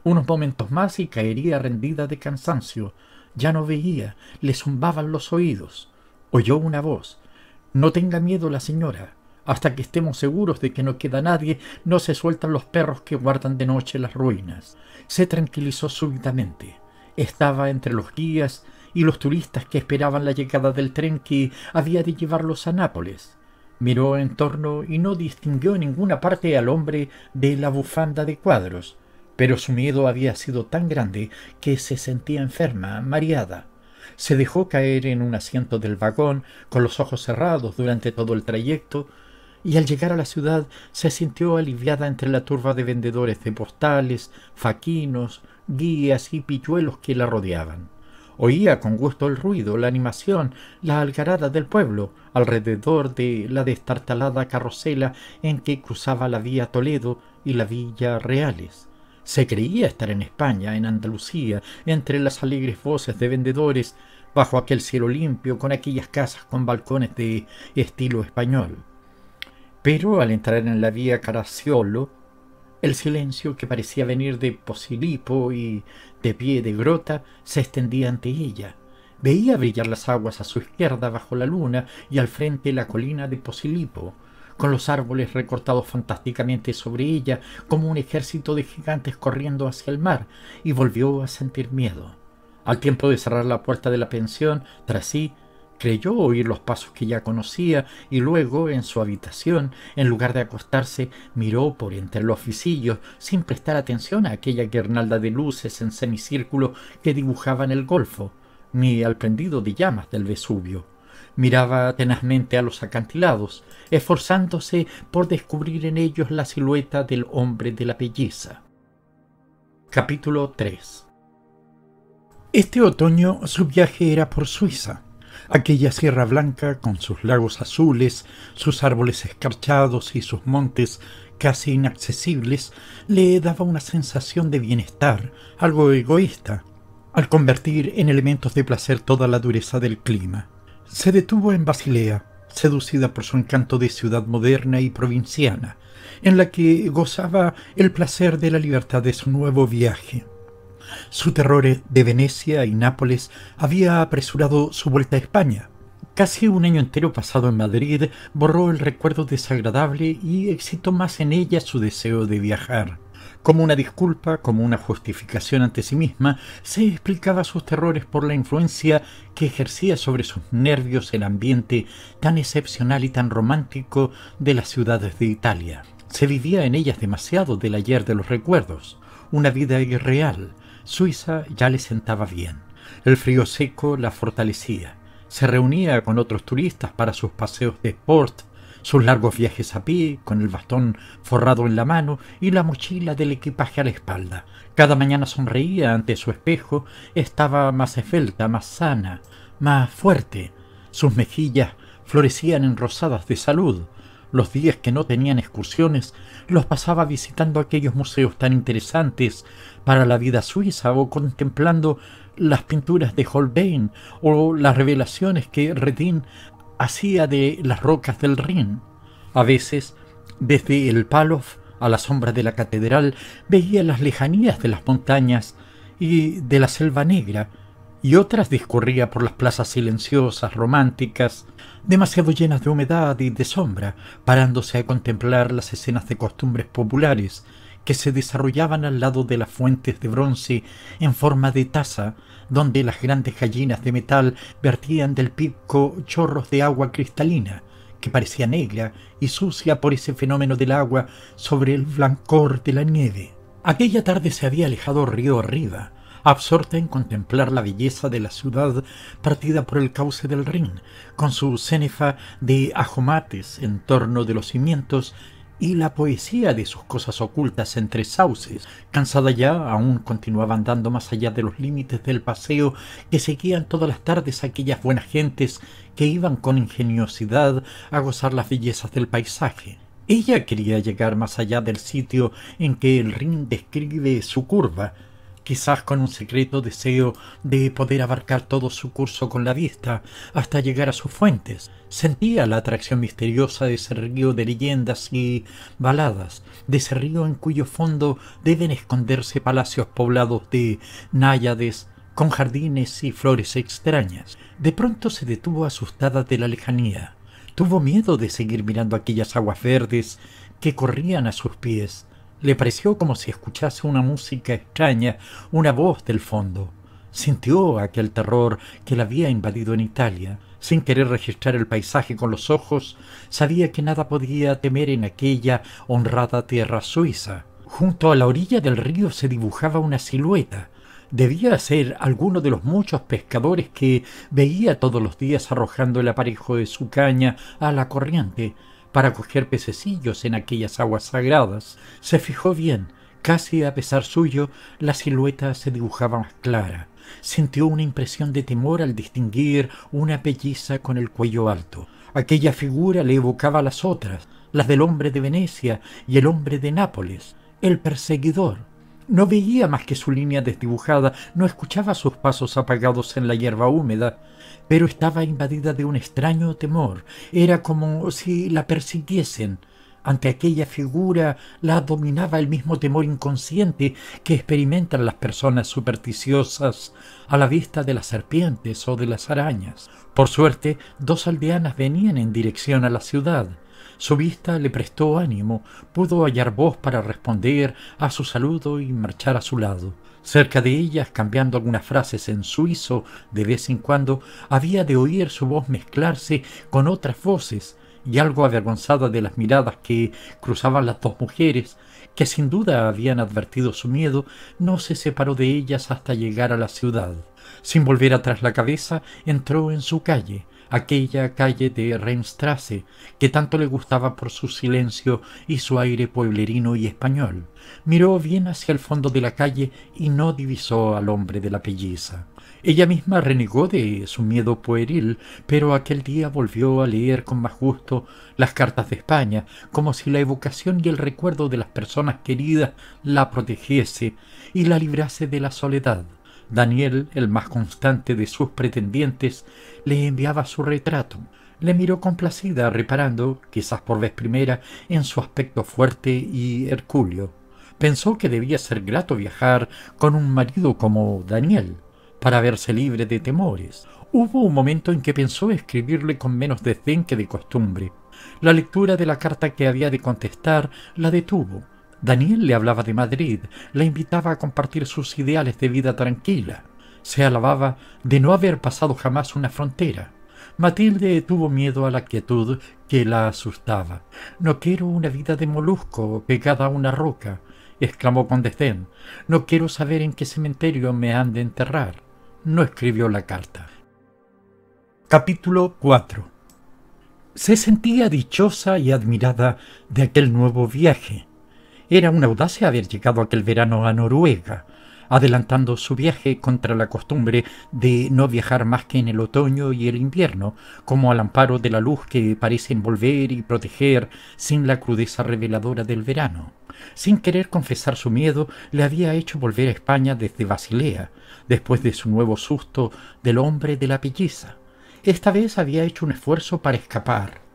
Unos momentos más y caería rendida de cansancio. Ya no veía, le zumbaban los oídos. Oyó una voz. «No tenga miedo la señora. Hasta que estemos seguros de que no queda nadie, no se sueltan los perros que guardan de noche las ruinas». Se tranquilizó súbitamente. Estaba entre los guías y los turistas que esperaban la llegada del tren que había de llevarlos a Nápoles. Miró en torno y no distinguió en ninguna parte al hombre de la bufanda de cuadros, pero su miedo había sido tan grande que se sentía enferma, mareada. Se dejó caer en un asiento del vagón, con los ojos cerrados durante todo el trayecto, y al llegar a la ciudad se sintió aliviada entre la turba de vendedores de postales, faquinos, guías y pilluelos que la rodeaban. Oía con gusto el ruido, la animación, la algarada del pueblo alrededor de la destartalada carrocela en que cruzaba la vía Toledo y la villa Reales. Se creía estar en España, en Andalucía, entre las alegres voces de vendedores, bajo aquel cielo limpio, con aquellas casas con balcones de estilo español. Pero al entrar en la vía Caracciolo, el silencio que parecía venir de Posilipo y de pie de grota se extendía ante ella. Veía brillar las aguas a su izquierda bajo la luna y al frente la colina de Posilipo, con los árboles recortados fantásticamente sobre ella como un ejército de gigantes corriendo hacia el mar, y volvió a sentir miedo. Al tiempo de cerrar la puerta de la pensión, tras sí, creyó oír los pasos que ya conocía y luego, en su habitación, en lugar de acostarse, miró por entre los visillos sin prestar atención a aquella guirnalda de luces en semicírculo que dibujaban el golfo, ni al prendido de llamas del Vesubio. Miraba tenazmente a los acantilados, esforzándose por descubrir en ellos la silueta del hombre de la belleza. Capítulo 3. Este otoño su viaje era por Suiza. Aquella Sierra Blanca, con sus lagos azules, sus árboles escarchados y sus montes casi inaccesibles, le daba una sensación de bienestar, algo egoísta, al convertir en elementos de placer toda la dureza del clima. Se detuvo en Basilea, seducida por su encanto de ciudad moderna y provinciana, en la que gozaba el placer de la libertad de su nuevo viaje. Su terror de Venecia y Nápoles había apresurado su vuelta a España. Casi un año entero pasado en Madrid borró el recuerdo desagradable y excitó más en ella su deseo de viajar. Como una disculpa, como una justificación ante sí misma, se explicaba sus terrores por la influencia que ejercía sobre sus nervios el ambiente tan excepcional y tan romántico de las ciudades de Italia. Se vivía en ellas demasiado del ayer de los recuerdos, una vida irreal. Suiza ya le sentaba bien. El frío seco la fortalecía. Se reunía con otros turistas para sus paseos de sport, sus largos viajes a pie, con el bastón forrado en la mano y la mochila del equipaje a la espalda. Cada mañana sonreía ante su espejo, estaba más esbelta, más sana, más fuerte. Sus mejillas florecían enrosadas de salud. Los días que no tenían excursiones los pasaba visitando aquellos museos tan interesantes para la vida suiza o contemplando las pinturas de Holbein o las revelaciones que Redin hacía de las rocas del Rin. A veces, desde el Palow a la sombra de la catedral, veía las lejanías de las montañas y de la selva negra, y otras discurría por las plazas silenciosas, románticas, demasiado llenas de humedad y de sombra, parándose a contemplar las escenas de costumbres populares que se desarrollaban al lado de las fuentes de bronce en forma de taza, donde las grandes gallinas de metal vertían del pico chorros de agua cristalina, que parecía negra y sucia por ese fenómeno del agua sobre el blancor de la nieve. Aquella tarde se había alejado río arriba, absorta en contemplar la belleza de la ciudad partida por el cauce del Rin, con su cenefa de ajomates en torno de los cimientos y la poesía de sus cosas ocultas entre sauces. Cansada ya, aún continuaba andando más allá de los límites del paseo que seguían todas las tardes aquellas buenas gentes que iban con ingeniosidad a gozar las bellezas del paisaje. Ella quería llegar más allá del sitio en que el Rin describe su curva, quizás con un secreto deseo de poder abarcar todo su curso con la vista hasta llegar a sus fuentes. Sentía la atracción misteriosa de ese río de leyendas y baladas, de ese río en cuyo fondo deben esconderse palacios poblados de náyades con jardines y flores extrañas. De pronto se detuvo asustada de la lejanía. Tuvo miedo de seguir mirando aquellas aguas verdes que corrían a sus pies. Le pareció como si escuchase una música extraña, una voz del fondo. Sintió aquel terror que la había invadido en Italia. Sin querer registrar el paisaje con los ojos, sabía que nada podía temer en aquella honrada tierra suiza. Junto a la orilla del río se dibujaba una silueta. Debía ser alguno de los muchos pescadores que veía todos los días arrojando el aparejo de su caña a la corriente para coger pececillos en aquellas aguas sagradas. Se fijó bien, casi a pesar suyo, la silueta se dibujaba más clara. Sintió una impresión de temor al distinguir una pelliza con el cuello alto. Aquella figura le evocaba las otras, las del hombre de Venecia y el hombre de Nápoles, el perseguidor. No veía más que su línea desdibujada, no escuchaba sus pasos apagados en la hierba húmeda, pero estaba invadida de un extraño temor. Era como si la persiguiesen, Ante aquella figura la dominaba el mismo temor inconsciente que experimentan las personas supersticiosas a la vista de las serpientes o de las arañas. Por suerte, dos aldeanas venían en dirección a la ciudad. Su vista le prestó ánimo, pudo hallar voz para responder a su saludo y marchar a su lado. Cerca de ellas, cambiando algunas frases en suizo de vez en cuando, había de oír su voz mezclarse con otras voces, y algo avergonzada de las miradas que cruzaban las dos mujeres, que sin duda habían advertido su miedo, no se separó de ellas hasta llegar a la ciudad. Sin volver atrás la cabeza, entró en su calle, aquella calle de Rheinstrasse, que tanto le gustaba por su silencio y su aire pueblerino y español. Miró bien hacia el fondo de la calle y no divisó al hombre de la pelliza. Ella misma renegó de su miedo pueril, pero aquel día volvió a leer con más gusto las cartas de España, como si la evocación y el recuerdo de las personas queridas la protegiese y la librase de la soledad. Daniel, el más constante de sus pretendientes, le enviaba su retrato. Le miró complacida, reparando, quizás por vez primera, en su aspecto fuerte y hercúleo. Pensó que debía ser grato viajar con un marido como Daniel, para verse libre de temores. Hubo un momento en que pensó escribirle con menos desdén que de costumbre. La lectura de la carta que había de contestar la detuvo. Daniel le hablaba de Madrid, la invitaba a compartir sus ideales de vida tranquila. Se alababa de no haber pasado jamás una frontera. Matilde tuvo miedo a la quietud que la asustaba. «No quiero una vida de molusco pegada a una roca», exclamó con desdén. «No quiero saber en qué cementerio me han de enterrar». No escribió la carta. Capítulo 4. Se sentía dichosa y admirada de aquel nuevo viaje. Era una audacia haber llegado aquel verano a Noruega, adelantando su viaje contra la costumbre de no viajar más que en el otoño y el invierno, como al amparo de la luz que parece envolver y proteger sin la crudeza reveladora del verano. Sin querer confesar su miedo, le había hecho volver a España desde Basilea, después de su nuevo susto del hombre de la pelliza. Esta vez había hecho un esfuerzo para escapar.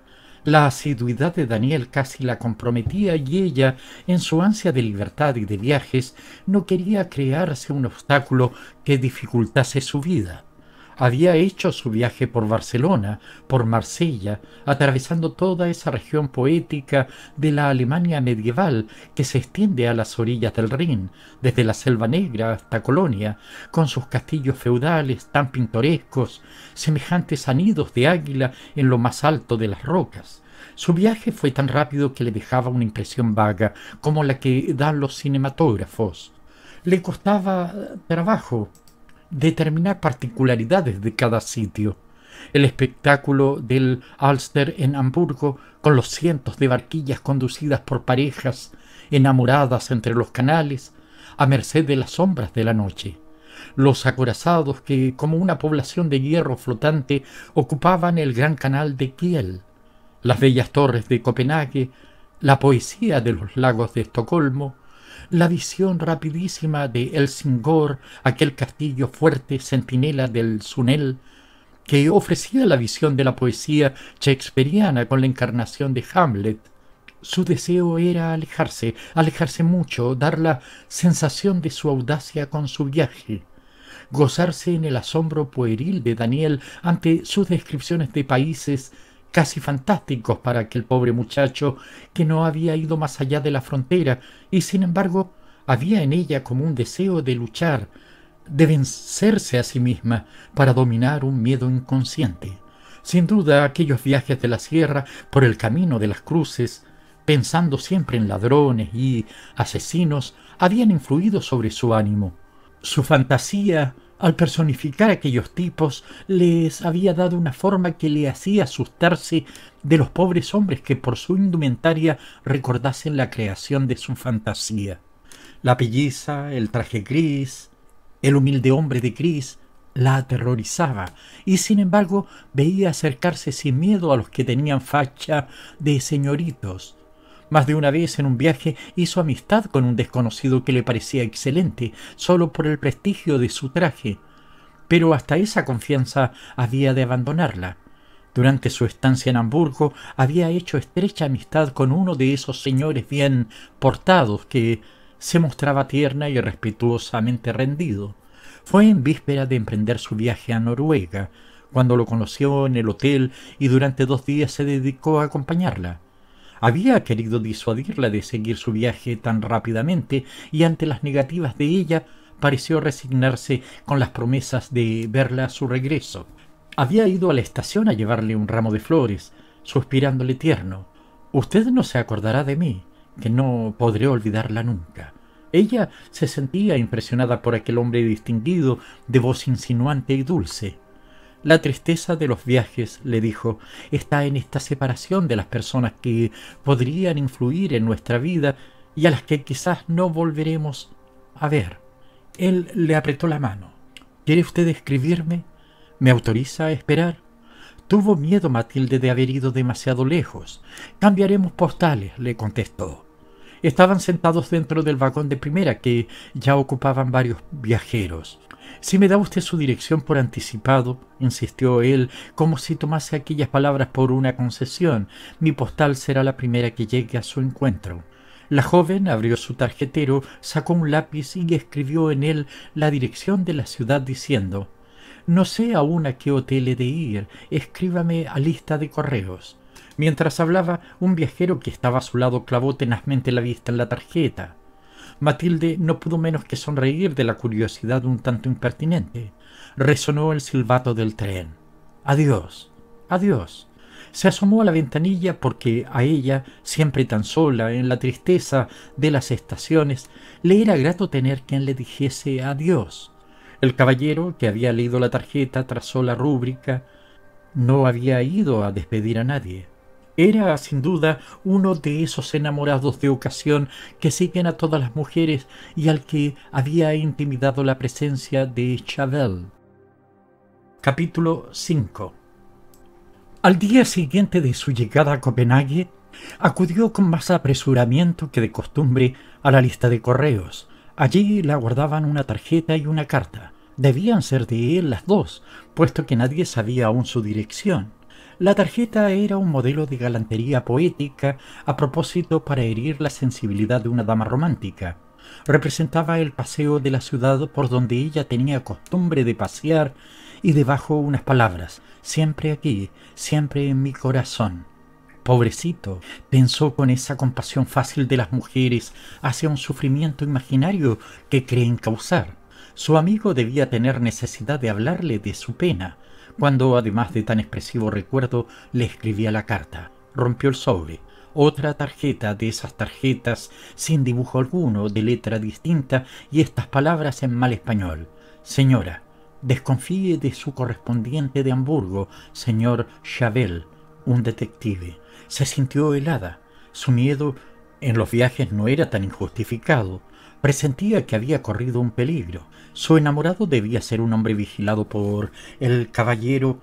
La asiduidad de Daniel casi la comprometía y ella, en su ansia de libertad y de viajes, no quería crearse un obstáculo que dificultase su vida. Había hecho su viaje por Barcelona, por Marsella, atravesando toda esa región poética de la Alemania medieval que se extiende a las orillas del Rin, desde la Selva Negra hasta Colonia, con sus castillos feudales tan pintorescos, semejantes a nidos de águila en lo más alto de las rocas. Su viaje fue tan rápido que le dejaba una impresión vaga, como la que dan los cinematógrafos. Le costaba trabajo determinar particularidades de cada sitio. El espectáculo del Alster en Hamburgo, con los cientos de barquillas conducidas por parejas enamoradas entre los canales, a merced de las sombras de la noche. Los acorazados que, como una población de hierro flotante, ocupaban el gran canal de Kiel. Las bellas torres de Copenhague, la poesía de los lagos de Estocolmo, la visión rapidísima de Helsingør, aquel castillo fuerte centinela del Sunel, que ofrecía la visión de la poesía shakespeariana con la encarnación de Hamlet. Su deseo era alejarse mucho, dar la sensación de su audacia con su viaje, gozarse en el asombro pueril de Daniel ante sus descripciones de países casi fantásticos para aquel pobre muchacho que no había ido más allá de la frontera y sin embargo había en ella como un deseo de luchar, de vencerse a sí misma para dominar un miedo inconsciente. Sin duda aquellos viajes de la sierra por el camino de las cruces, pensando siempre en ladrones y asesinos, habían influido sobre su ánimo. Su fantasía, al personificar aquellos tipos, les había dado una forma que le hacía asustarse de los pobres hombres que por su indumentaria recordasen la creación de su fantasía. La pelliza, el traje gris, el humilde hombre de gris, la aterrorizaba, y sin embargo veía acercarse sin miedo a los que tenían facha de señoritos. Más de una vez en un viaje hizo amistad con un desconocido que le parecía excelente, solo por el prestigio de su traje, pero hasta esa confianza había de abandonarla. Durante su estancia en Hamburgo había hecho estrecha amistad con uno de esos señores bien portados que se mostraba tierna y respetuosamente rendido. Fue en víspera de emprender su viaje a Noruega, cuando lo conoció en el hotel y durante 2 días se dedicó a acompañarla. Había querido disuadirla de seguir su viaje tan rápidamente y ante las negativas de ella pareció resignarse con las promesas de verla a su regreso. Había ido a la estación a llevarle un ramo de flores, suspirándole tierno. «Usted no se acordará de mí, que no podré olvidarla nunca». Ella se sentía impresionada por aquel hombre distinguido, de voz insinuante y dulce. «La tristeza de los viajes», le dijo, «está en esta separación de las personas que podrían influir en nuestra vida y a las que quizás no volveremos a ver». Él le apretó la mano. «¿Quiere usted escribirme? ¿Me autoriza a esperar?» Tuvo miedo Matilde de haber ido demasiado lejos. «Cambiaremos postales», le contestó. Estaban sentados dentro del vagón de primera que ya ocupaban varios viajeros. «Si me da usted su dirección por anticipado», insistió él, como si tomase aquellas palabras por una concesión, «mi postal será la primera que llegue a su encuentro». La joven abrió su tarjetero, sacó un lápiz y escribió en él la dirección de la ciudad diciendo: «No sé aún a qué hotel he de ir, escríbame a lista de correos». Mientras hablaba, un viajero que estaba a su lado clavó tenazmente la vista en la tarjeta. Matilde no pudo menos que sonreír de la curiosidad un tanto impertinente. Resonó el silbato del tren. «Adiós, adiós». Se asomó a la ventanilla porque a ella, siempre tan sola, en la tristeza de las estaciones, le era grato tener quien le dijese adiós. El caballero, que había leído la tarjeta, trazó la rúbrica. No había ido a despedir a nadie. Era, sin duda, uno de esos enamorados de ocasión que siguen a todas las mujeres y al que había intimidado la presencia de Chauvel. Capítulo 5. Al día siguiente de su llegada a Copenhague, acudió con más apresuramiento que de costumbre a la lista de correos. Allí le aguardaban una tarjeta y una carta. Debían ser de él las dos, puesto que nadie sabía aún su dirección. La tarjeta era un modelo de galantería poética a propósito para herir la sensibilidad de una dama romántica. Representaba el paseo de la ciudad por donde ella tenía costumbre de pasear y debajo unas palabras: «Siempre aquí, siempre en mi corazón». Pobrecito, pensó con esa compasión fácil de las mujeres hacia un sufrimiento imaginario que creen causar. Su amigo debía tener necesidad de hablarle de su pena, cuando, además de tan expresivo recuerdo, le escribía la carta. Rompió el sobre. Otra tarjeta de esas tarjetas sin dibujo alguno, de letra distinta, y estas palabras en mal español: «Señora, desconfíe de su correspondiente de Hamburgo, señor Chauvel, un detective». Se sintió helada. Su miedo en los viajes no era tan injustificado. Presentía que había corrido un peligro. Su enamorado debía ser un hombre vigilado por el caballero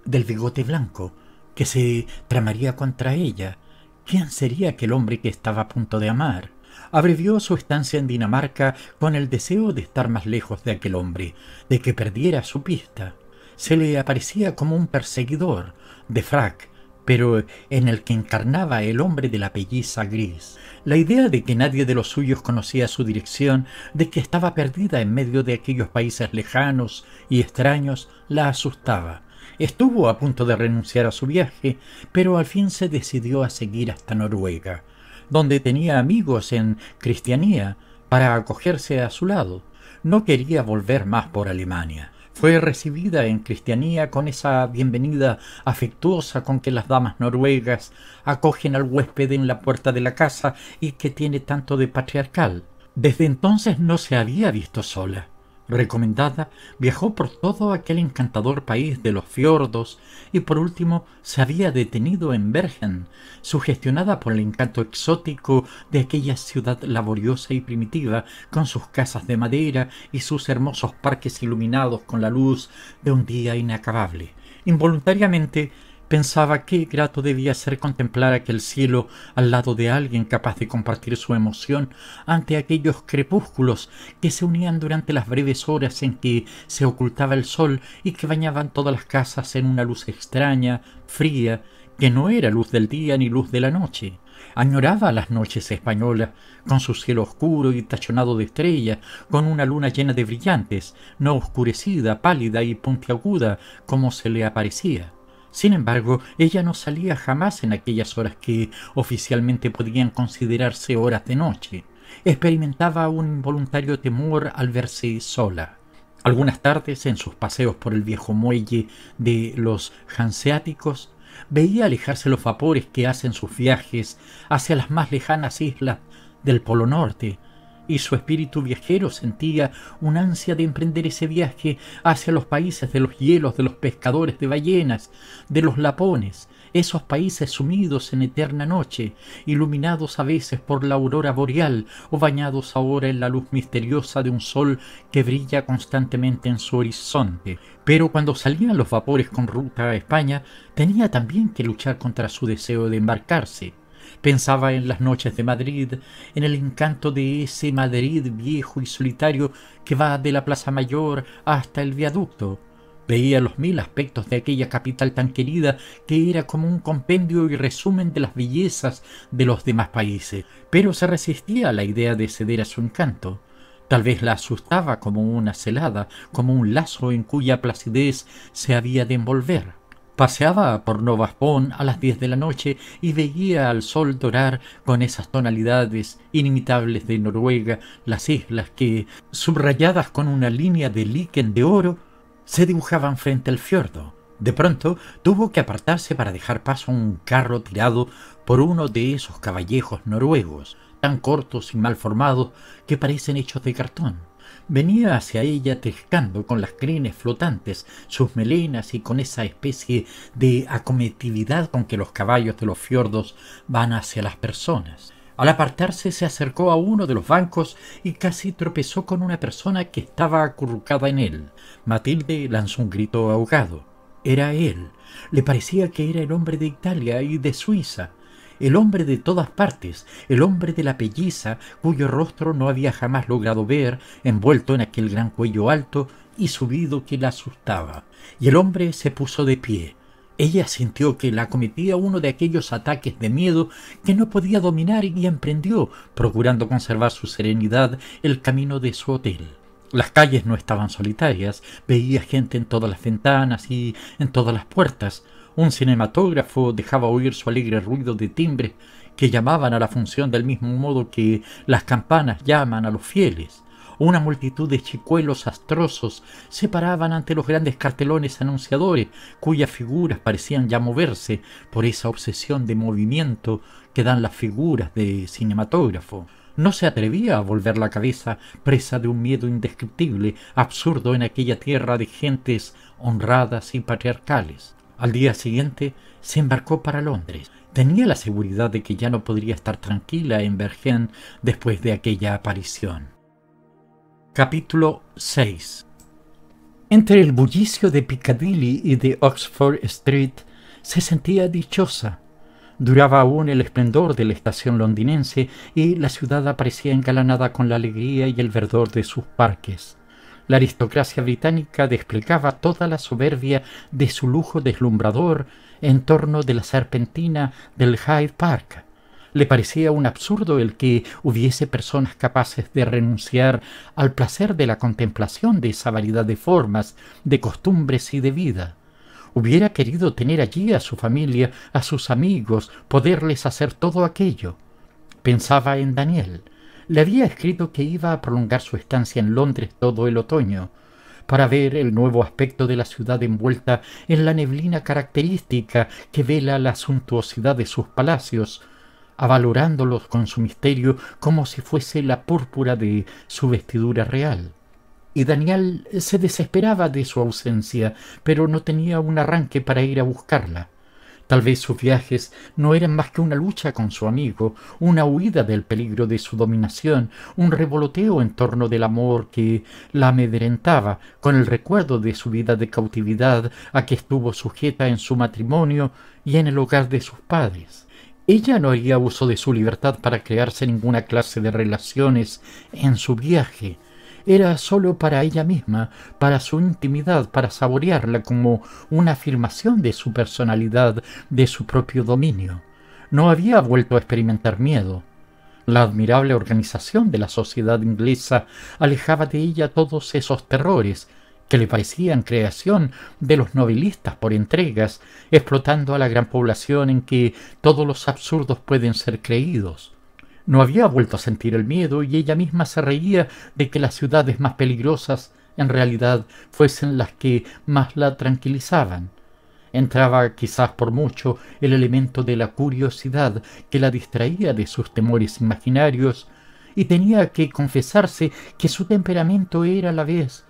del bigote blanco, que se tramaría contra ella. ¿Quién sería aquel hombre que estaba a punto de amar? Abrevió su estancia en Dinamarca con el deseo de estar más lejos de aquel hombre, de que perdiera su pista. Se le aparecía como un perseguidor, de frac, pero en el que encarnaba el hombre de la pelliza gris. La idea de que nadie de los suyos conocía su dirección, de que estaba perdida en medio de aquellos países lejanos y extraños, la asustaba. Estuvo a punto de renunciar a su viaje, pero al fin se decidió a seguir hasta Noruega, donde tenía amigos en Cristianía para acogerse a su lado. No quería volver más por Alemania. Fue recibida en Cristianía con esa bienvenida afectuosa con que las damas noruegas acogen al huésped en la puerta de la casa y que tiene tanto de patriarcal. Desde entonces no se había visto sola. Recomendada, viajó por todo aquel encantador país de los fiordos y por último se había detenido en Bergen, sugestionada por el encanto exótico de aquella ciudad laboriosa y primitiva, con sus casas de madera y sus hermosos parques iluminados con la luz de un día inacabable. Involuntariamente Pensaba qué grato debía ser contemplar aquel cielo al lado de alguien capaz de compartir su emoción ante aquellos crepúsculos que se unían durante las breves horas en que se ocultaba el sol y que bañaban todas las casas en una luz extraña, fría, que no era luz del día ni luz de la noche. Añoraba las noches españolas, con su cielo oscuro y tachonado de estrellas, con una luna llena de brillantes, no oscurecida, pálida y puntiaguda como se le aparecía. Sin embargo, ella no salía jamás en aquellas horas que oficialmente podían considerarse horas de noche. Experimentaba un involuntario temor al verse sola. Algunas tardes, en sus paseos por el viejo muelle de los Hanseáticos, veía alejarse los vapores que hacen sus viajes hacia las más lejanas islas del Polo Norte, y su espíritu viajero sentía una ansia de emprender ese viaje hacia los países de los hielos, de los pescadores de ballenas, de los lapones, esos países sumidos en eterna noche, iluminados a veces por la aurora boreal o bañados ahora en la luz misteriosa de un sol que brilla constantemente en su horizonte. Pero cuando salían los vapores con ruta a España, tenía también que luchar contra su deseo de embarcarse. Pensaba en las noches de Madrid, en el encanto de ese Madrid viejo y solitario que va de la Plaza Mayor hasta el viaducto. Veía los mil aspectos de aquella capital tan querida que era como un compendio y resumen de las bellezas de los demás países, pero se resistía a la idea de ceder a su encanto. Tal vez la asustaba como una celada, como un lazo en cuya placidez se había de envolver. Paseaba por Nova Espón a las 10 de la noche y veía al sol dorar con esas tonalidades inimitables de Noruega las islas que, subrayadas con una línea de líquen de oro, se dibujaban frente al fiordo. De pronto tuvo que apartarse para dejar paso a un carro tirado por uno de esos caballejos noruegos, tan cortos y mal formados que parecen hechos de cartón. Venía hacia ella triscando con las crines flotantes, sus melenas y con esa especie de acometividad con que los caballos de los fiordos van hacia las personas. Al apartarse se acercó a uno de los bancos y casi tropezó con una persona que estaba acurrucada en él. Matilde lanzó un grito ahogado. Era él. Le parecía que era el hombre de Italia y de Suiza. El hombre de todas partes, el hombre de la pelliza, cuyo rostro no había jamás logrado ver, envuelto en aquel gran cuello alto y subido que la asustaba. Y el hombre se puso de pie. Ella sintió que la acometía uno de aquellos ataques de miedo que no podía dominar y emprendió, procurando conservar su serenidad, el camino de su hotel. Las calles no estaban solitarias, veía gente en todas las ventanas y en todas las puertas. Un cinematógrafo dejaba oír su alegre ruido de timbres que llamaban a la función del mismo modo que las campanas llaman a los fieles. Una multitud de chicuelos astrosos se paraban ante los grandes cartelones anunciadores, cuyas figuras parecían ya moverse por esa obsesión de movimiento que dan las figuras de cinematógrafo. No se atrevía a volver la cabeza, presa de un miedo indescriptible, absurdo en aquella tierra de gentes honradas y patriarcales. Al día siguiente se embarcó para Londres. Tenía la seguridad de que ya no podría estar tranquila en Bergen después de aquella aparición. Capítulo 6. Entre el bullicio de Piccadilly y de Oxford Street se sentía dichosa. Duraba aún el esplendor de la estación londinense y la ciudad aparecía engalanada con la alegría y el verdor de sus parques. La aristocracia británica desplegaba toda la soberbia de su lujo deslumbrador en torno de la serpentina del Hyde Park. Le parecía un absurdo el que hubiese personas capaces de renunciar al placer de la contemplación de esa variedad de formas, de costumbres y de vida. Hubiera querido tener allí a su familia, a sus amigos, poderles hacer todo aquello. Pensaba en Daniel. Le había escrito que iba a prolongar su estancia en Londres todo el otoño, para ver el nuevo aspecto de la ciudad envuelta en la neblina característica que vela la suntuosidad de sus palacios, avalorándolos con su misterio como si fuese la púrpura de su vestidura real. Y Daniel se desesperaba de su ausencia, pero no tenía un arranque para ir a buscarla. Tal vez sus viajes no eran más que una lucha con su amigo, una huida del peligro de su dominación, un revoloteo en torno del amor que la amedrentaba, con el recuerdo de su vida de cautividad a que estuvo sujeta en su matrimonio y en el hogar de sus padres. Ella no haría uso de su libertad para crearse ninguna clase de relaciones en su viaje. Era sólo para ella misma, para su intimidad, para saborearla como una afirmación de su personalidad, de su propio dominio. No había vuelto a experimentar miedo. La admirable organización de la sociedad inglesa alejaba de ella todos esos terrores que le parecían creación de los novelistas por entregas, explotando a la gran población en que todos los absurdos pueden ser creídos. No había vuelto a sentir el miedo y ella misma se reía de que las ciudades más peligrosas en realidad fuesen las que más la tranquilizaban. Entraba quizás por mucho el elemento de la curiosidad que la distraía de sus temores imaginarios, y tenía que confesarse que su temperamento era a la vez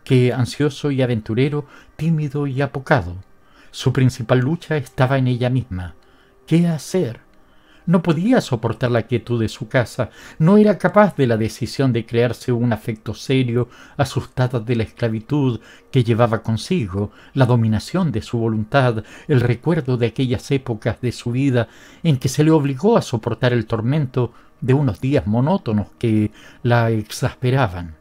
que ansioso y aventurero, tímido y apocado. Su principal lucha estaba en ella misma. ¿Qué hacer? No podía soportar la quietud de su casa, no era capaz de la decisión de crearse un afecto serio, asustada de la esclavitud que llevaba consigo, la dominación de su voluntad, el recuerdo de aquellas épocas de su vida en que se le obligó a soportar el tormento de unos días monótonos que la exasperaban.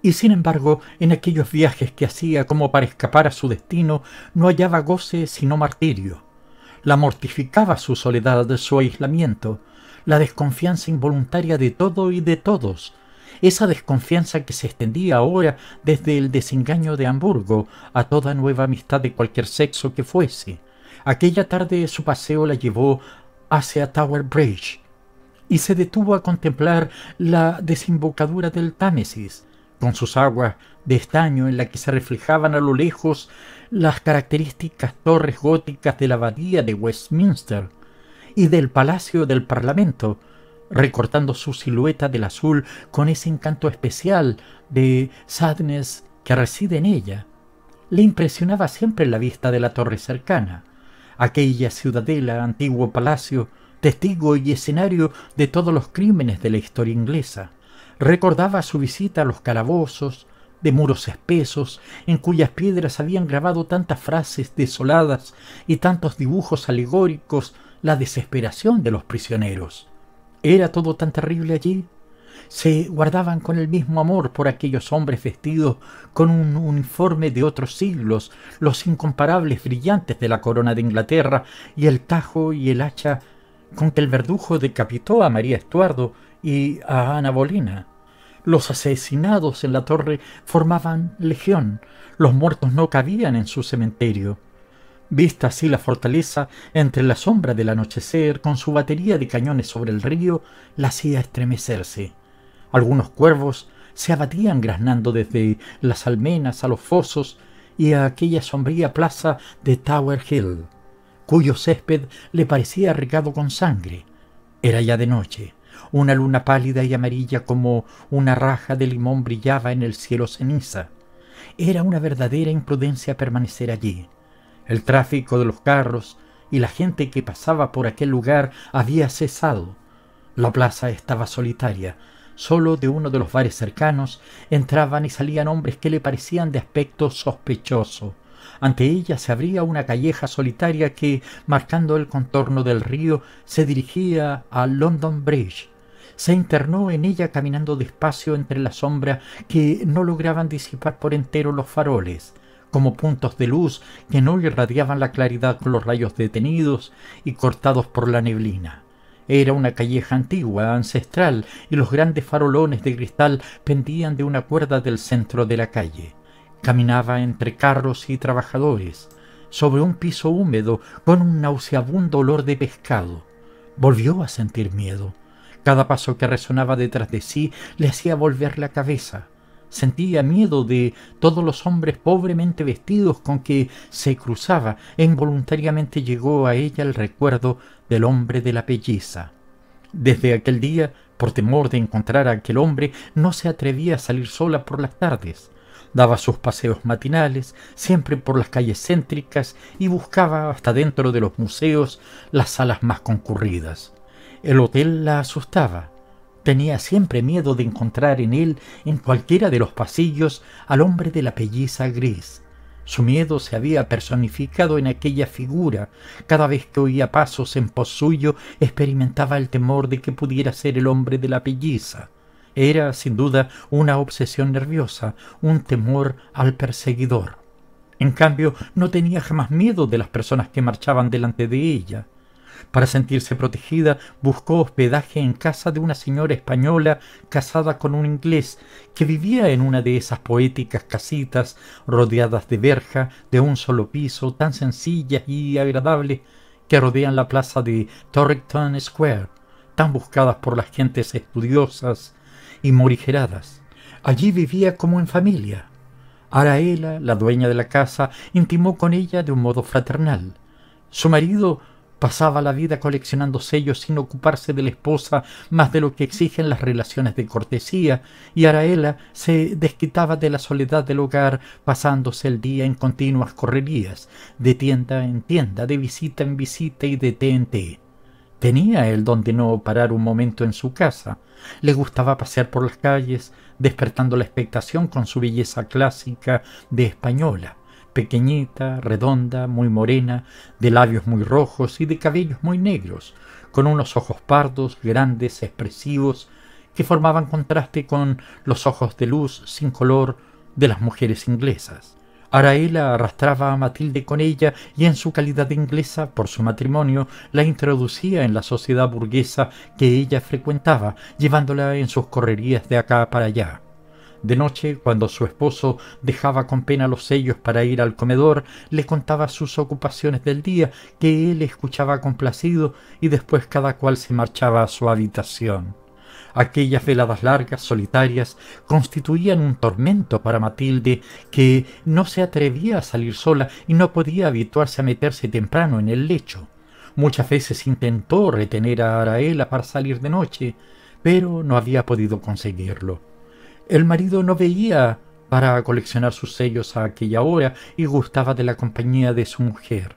Y sin embargo, en aquellos viajes que hacía como para escapar a su destino, no hallaba goce sino martirio. La mortificaba su soledad, su aislamiento, la desconfianza involuntaria de todo y de todos, esa desconfianza que se extendía ahora desde el desengaño de Hamburgo a toda nueva amistad de cualquier sexo que fuese. Aquella tarde su paseo la llevó hacia Tower Bridge y se detuvo a contemplar la desembocadura del Támesis, con sus aguas de estaño en la que se reflejaban a lo lejos las características torres góticas de la abadía de Westminster y del Palacio del Parlamento, recortando su silueta del azul con ese encanto especial de Sadness que reside en ella. Le impresionaba siempre la vista de la torre cercana, aquella ciudadela, antiguo palacio, testigo y escenario de todos los crímenes de la historia inglesa. Recordaba su visita a los calabozos, de muros espesos, en cuyas piedras habían grabado tantas frases desoladas y tantos dibujos alegóricos, la desesperación de los prisioneros. ¿Era todo tan terrible allí? Se guardaban con el mismo amor por aquellos hombres vestidos con un uniforme de otros siglos, los incomparables brillantes de la corona de Inglaterra y el tajo y el hacha con que el verdugo decapitó a María Estuardo y a Ana Bolena. Los asesinados en la torre formaban legión, los muertos no cabían en su cementerio. Vista así la fortaleza entre la sombra del anochecer, con su batería de cañones sobre el río, la hacía estremecerse. Algunos cuervos se abatían graznando desde las almenas a los fosos y a aquella sombría plaza de Tower Hill, cuyo césped le parecía regado con sangre. Era ya de noche. Una luna pálida y amarilla como una raja de limón brillaba en el cielo ceniza. Era una verdadera imprudencia permanecer allí. El tráfico de los carros y la gente que pasaba por aquel lugar había cesado. La plaza estaba solitaria. Solo de uno de los bares cercanos entraban y salían hombres que le parecían de aspecto sospechoso. Ante ella se abría una calleja solitaria que, marcando el contorno del río, se dirigía a London Bridge. Se internó en ella caminando despacio entre la sombra que no lograban disipar por entero los faroles, como puntos de luz que no irradiaban la claridad con los rayos detenidos y cortados por la neblina. Era una calleja antigua, ancestral, y los grandes farolones de cristal pendían de una cuerda del centro de la calle. Caminaba entre carros y trabajadores, sobre un piso húmedo con un nauseabundo olor de pescado. Volvió a sentir miedo. Cada paso que resonaba detrás de sí le hacía volver la cabeza. Sentía miedo de todos los hombres pobremente vestidos con que se cruzaba, e involuntariamente llegó a ella el recuerdo del hombre de la pelliza. Desde aquel día, por temor de encontrar a aquel hombre, no se atrevía a salir sola por las tardes. Daba sus paseos matinales, siempre por las calles céntricas, y buscaba hasta dentro de los museos las salas más concurridas. El hotel la asustaba. Tenía siempre miedo de encontrar en él, en cualquiera de los pasillos, al hombre de la pelliza gris. Su miedo se había personificado en aquella figura. Cada vez que oía pasos en pos suyo, experimentaba el temor de que pudiera ser el hombre de la pelliza. Era, sin duda, una obsesión nerviosa, un temor al perseguidor. En cambio, no tenía jamás miedo de las personas que marchaban delante de ella. Para sentirse protegida, buscó hospedaje en casa de una señora española casada con un inglés que vivía en una de esas poéticas casitas rodeadas de verja de un solo piso, tan sencillas y agradables, que rodean la plaza de Torrington Square, tan buscadas por las gentes estudiosas y morigeradas. Allí vivía como en familia. Araela, la dueña de la casa, intimó con ella de un modo fraternal. Su marido pasaba la vida coleccionando sellos sin ocuparse de la esposa más de lo que exigen las relaciones de cortesía, y Araela se desquitaba de la soledad del hogar pasándose el día en continuas correrías, de tienda en tienda, de visita en visita y de té en té. Tenía el don de no parar un momento en su casa. Le gustaba pasear por las calles, despertando la expectación con su belleza clásica de española, pequeñita, redonda, muy morena, de labios muy rojos y de cabellos muy negros, con unos ojos pardos, grandes, expresivos, que formaban contraste con los ojos de luz sin color de las mujeres inglesas. Araela arrastraba a Matilde con ella y en su calidad de inglesa, por su matrimonio, la introducía en la sociedad burguesa que ella frecuentaba, llevándola en sus correrías de acá para allá. De noche, cuando su esposo dejaba con pena los sellos para ir al comedor, le contaba sus ocupaciones del día, que él escuchaba complacido, y después cada cual se marchaba a su habitación. Aquellas veladas largas, solitarias, constituían un tormento para Matilde, que no se atrevía a salir sola y no podía habituarse a meterse temprano en el lecho. Muchas veces intentó retener a Araela para salir de noche, pero no había podido conseguirlo. El marido no veía para coleccionar sus sellos a aquella hora y gustaba de la compañía de su mujer.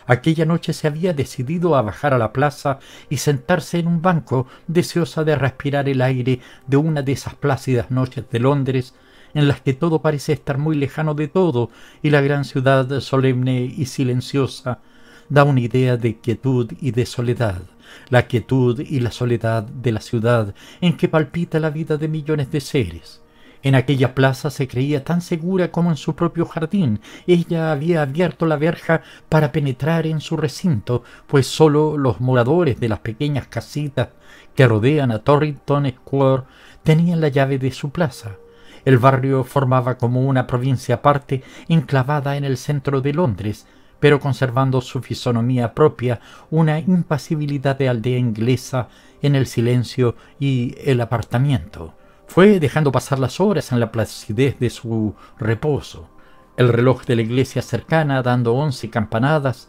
Aquella noche se había decidido a bajar a la plaza y sentarse en un banco, deseosa de respirar el aire de una de esas plácidas noches de Londres, en las que todo parece estar muy lejano de todo, y la gran ciudad, solemne y silenciosa, da una idea de quietud y de soledad, la quietud y la soledad de la ciudad en que palpita la vida de millones de seres. En aquella plaza se creía tan segura como en su propio jardín. Ella había abierto la verja para penetrar en su recinto, pues sólo los moradores de las pequeñas casitas que rodean a Torrington Square tenían la llave de su plaza. El barrio formaba como una provincia aparte, enclavada en el centro de Londres, pero conservando su fisonomía propia, una impasibilidad de aldea inglesa en el silencio y el apartamiento. Fue dejando pasar las horas en la placidez de su reposo. El reloj de la iglesia cercana, dando 11 campanadas,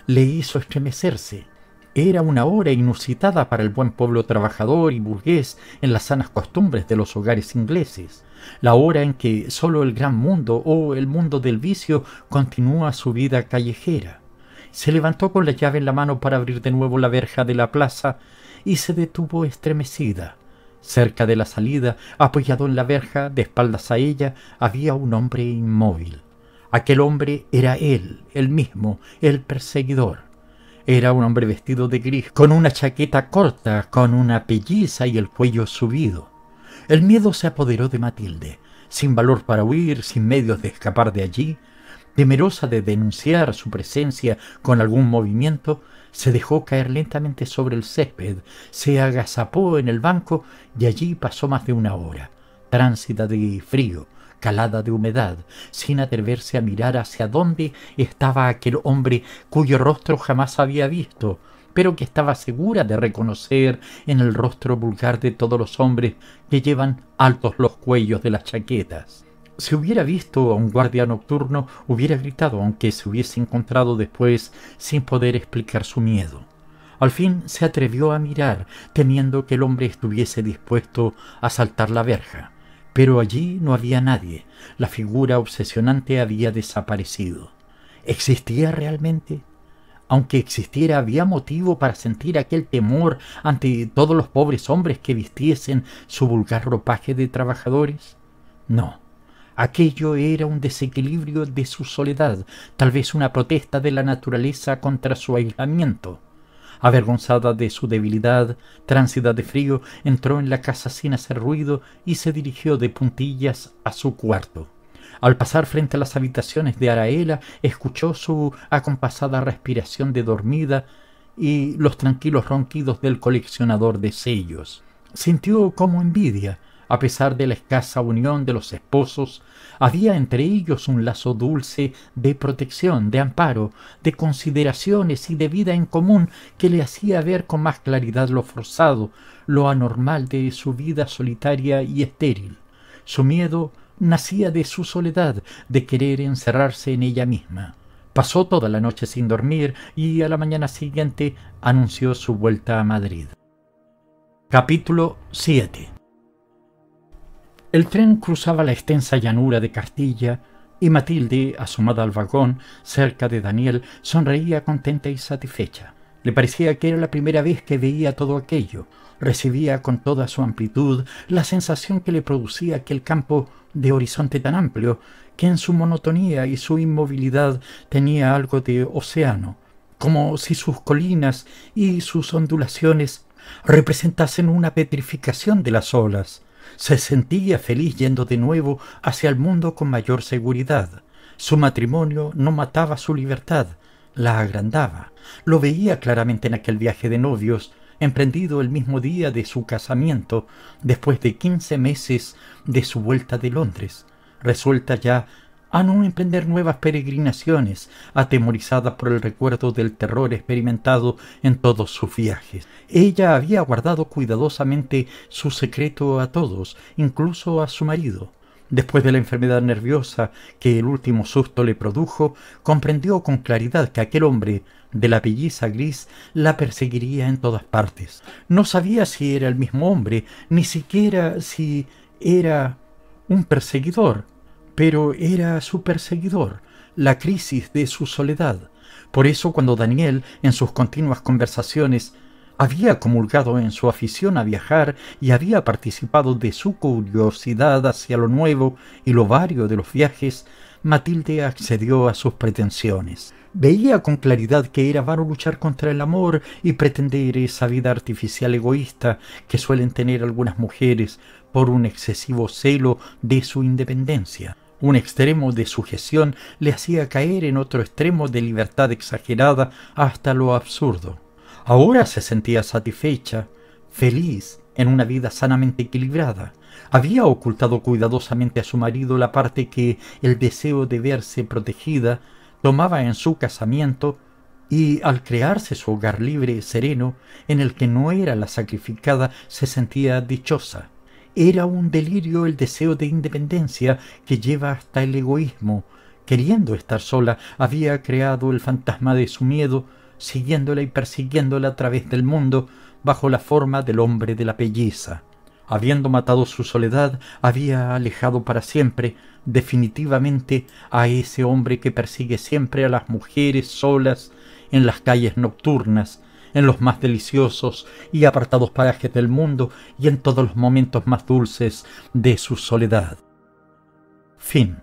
le hizo estremecerse. Era una hora inusitada para el buen pueblo trabajador y burgués en las sanas costumbres de los hogares ingleses, la hora en que sólo el gran mundo o el mundo del vicio continúa su vida callejera. Se levantó con la llave en la mano para abrir de nuevo la verja de la plaza y se detuvo estremecida. Cerca de la salida, apoyado en la verja, de espaldas a ella, había un hombre inmóvil. Aquel hombre era él, el mismo, el perseguidor. Era un hombre vestido de gris, con una chaqueta corta, con una pelliza y el cuello subido. El miedo se apoderó de Matilde. Sin valor para huir, sin medios de escapar de allí, temerosa de denunciar su presencia con algún movimiento, se dejó caer lentamente sobre el césped, se agazapó en el banco y allí pasó más de una hora, tránsida de frío, calada de humedad, sin atreverse a mirar hacia dónde estaba aquel hombre cuyo rostro jamás había visto, pero que estaba segura de reconocer en el rostro vulgar de todos los hombres que llevan altos los cuellos de las chaquetas. Si hubiera visto a un guardia nocturno, hubiera gritado, aunque se hubiese encontrado después sin poder explicar su miedo. Al fin se atrevió a mirar, temiendo que el hombre estuviese dispuesto a saltar la verja. Pero allí no había nadie. La figura obsesionante había desaparecido. ¿Existía realmente? Aunque existiera, ¿había motivo para sentir aquel temor ante todos los pobres hombres que vistiesen su vulgar ropaje de trabajadores? No. Aquello era un desequilibrio de su soledad, tal vez una protesta de la naturaleza contra su aislamiento. Avergonzada de su debilidad, tránsida de frío, entró en la casa sin hacer ruido y se dirigió de puntillas a su cuarto. Al pasar frente a las habitaciones de Araela, escuchó su acompasada respiración de dormida y los tranquilos ronquidos del coleccionador de sellos. Sintió como envidia. A pesar de la escasa unión de los esposos, había entre ellos un lazo dulce de protección, de amparo, de consideraciones y de vida en común que le hacía ver con más claridad lo forzado, lo anormal de su vida solitaria y estéril. Su miedo nacía de su soledad, de querer encerrarse en ella misma. Pasó toda la noche sin dormir y a la mañana siguiente anunció su vuelta a Madrid. Capítulo 7. El tren cruzaba la extensa llanura de Castilla y Matilde, asomada al vagón, cerca de Daniel, sonreía contenta y satisfecha. Le parecía que era la primera vez que veía todo aquello. Recibía con toda su amplitud la sensación que le producía aquel campo de horizonte tan amplio, que en su monotonía y su inmovilidad tenía algo de océano, como si sus colinas y sus ondulaciones representasen una petrificación de las olas. Se sentía feliz yendo de nuevo hacia el mundo con mayor seguridad. Su matrimonio no mataba su libertad, la agrandaba. Lo veía claramente en aquel viaje de novios, emprendido el mismo día de su casamiento, después de 15 meses de su vuelta de Londres, resuelta ya a no emprender nuevas peregrinaciones, atemorizada por el recuerdo del terror experimentado en todos sus viajes. Ella había guardado cuidadosamente su secreto a todos, incluso a su marido. Después de la enfermedad nerviosa que el último susto le produjo, comprendió con claridad que aquel hombre de la pelliza gris la perseguiría en todas partes. No sabía si era el mismo hombre, ni siquiera si era un perseguidor, pero era su perseguidor, la crisis de su soledad. Por eso, cuando Daniel, en sus continuas conversaciones, había comulgado en su afición a viajar y había participado de su curiosidad hacia lo nuevo y lo vario de los viajes, Matilde accedió a sus pretensiones. Veía con claridad que era vano luchar contra el amor y pretender esa vida artificial egoísta que suelen tener algunas mujeres por un excesivo celo de su independencia. Un extremo de sujeción le hacía caer en otro extremo de libertad exagerada hasta lo absurdo. Ahora se sentía satisfecha, feliz, en una vida sanamente equilibrada. Había ocultado cuidadosamente a su marido la parte que el deseo de verse protegida tomaba en su casamiento, y al crearse su hogar libre, sereno, en el que no era la sacrificada, se sentía dichosa. Era un delirio el deseo de independencia que lleva hasta el egoísmo. Queriendo estar sola, había creado el fantasma de su miedo, siguiéndola y persiguiéndola a través del mundo, bajo la forma del hombre de la pelliza. Habiendo matado su soledad, había alejado para siempre, definitivamente, a ese hombre que persigue siempre a las mujeres solas en las calles nocturnas, en los más deliciosos y apartados parajes del mundo y en todos los momentos más dulces de su soledad. Fin.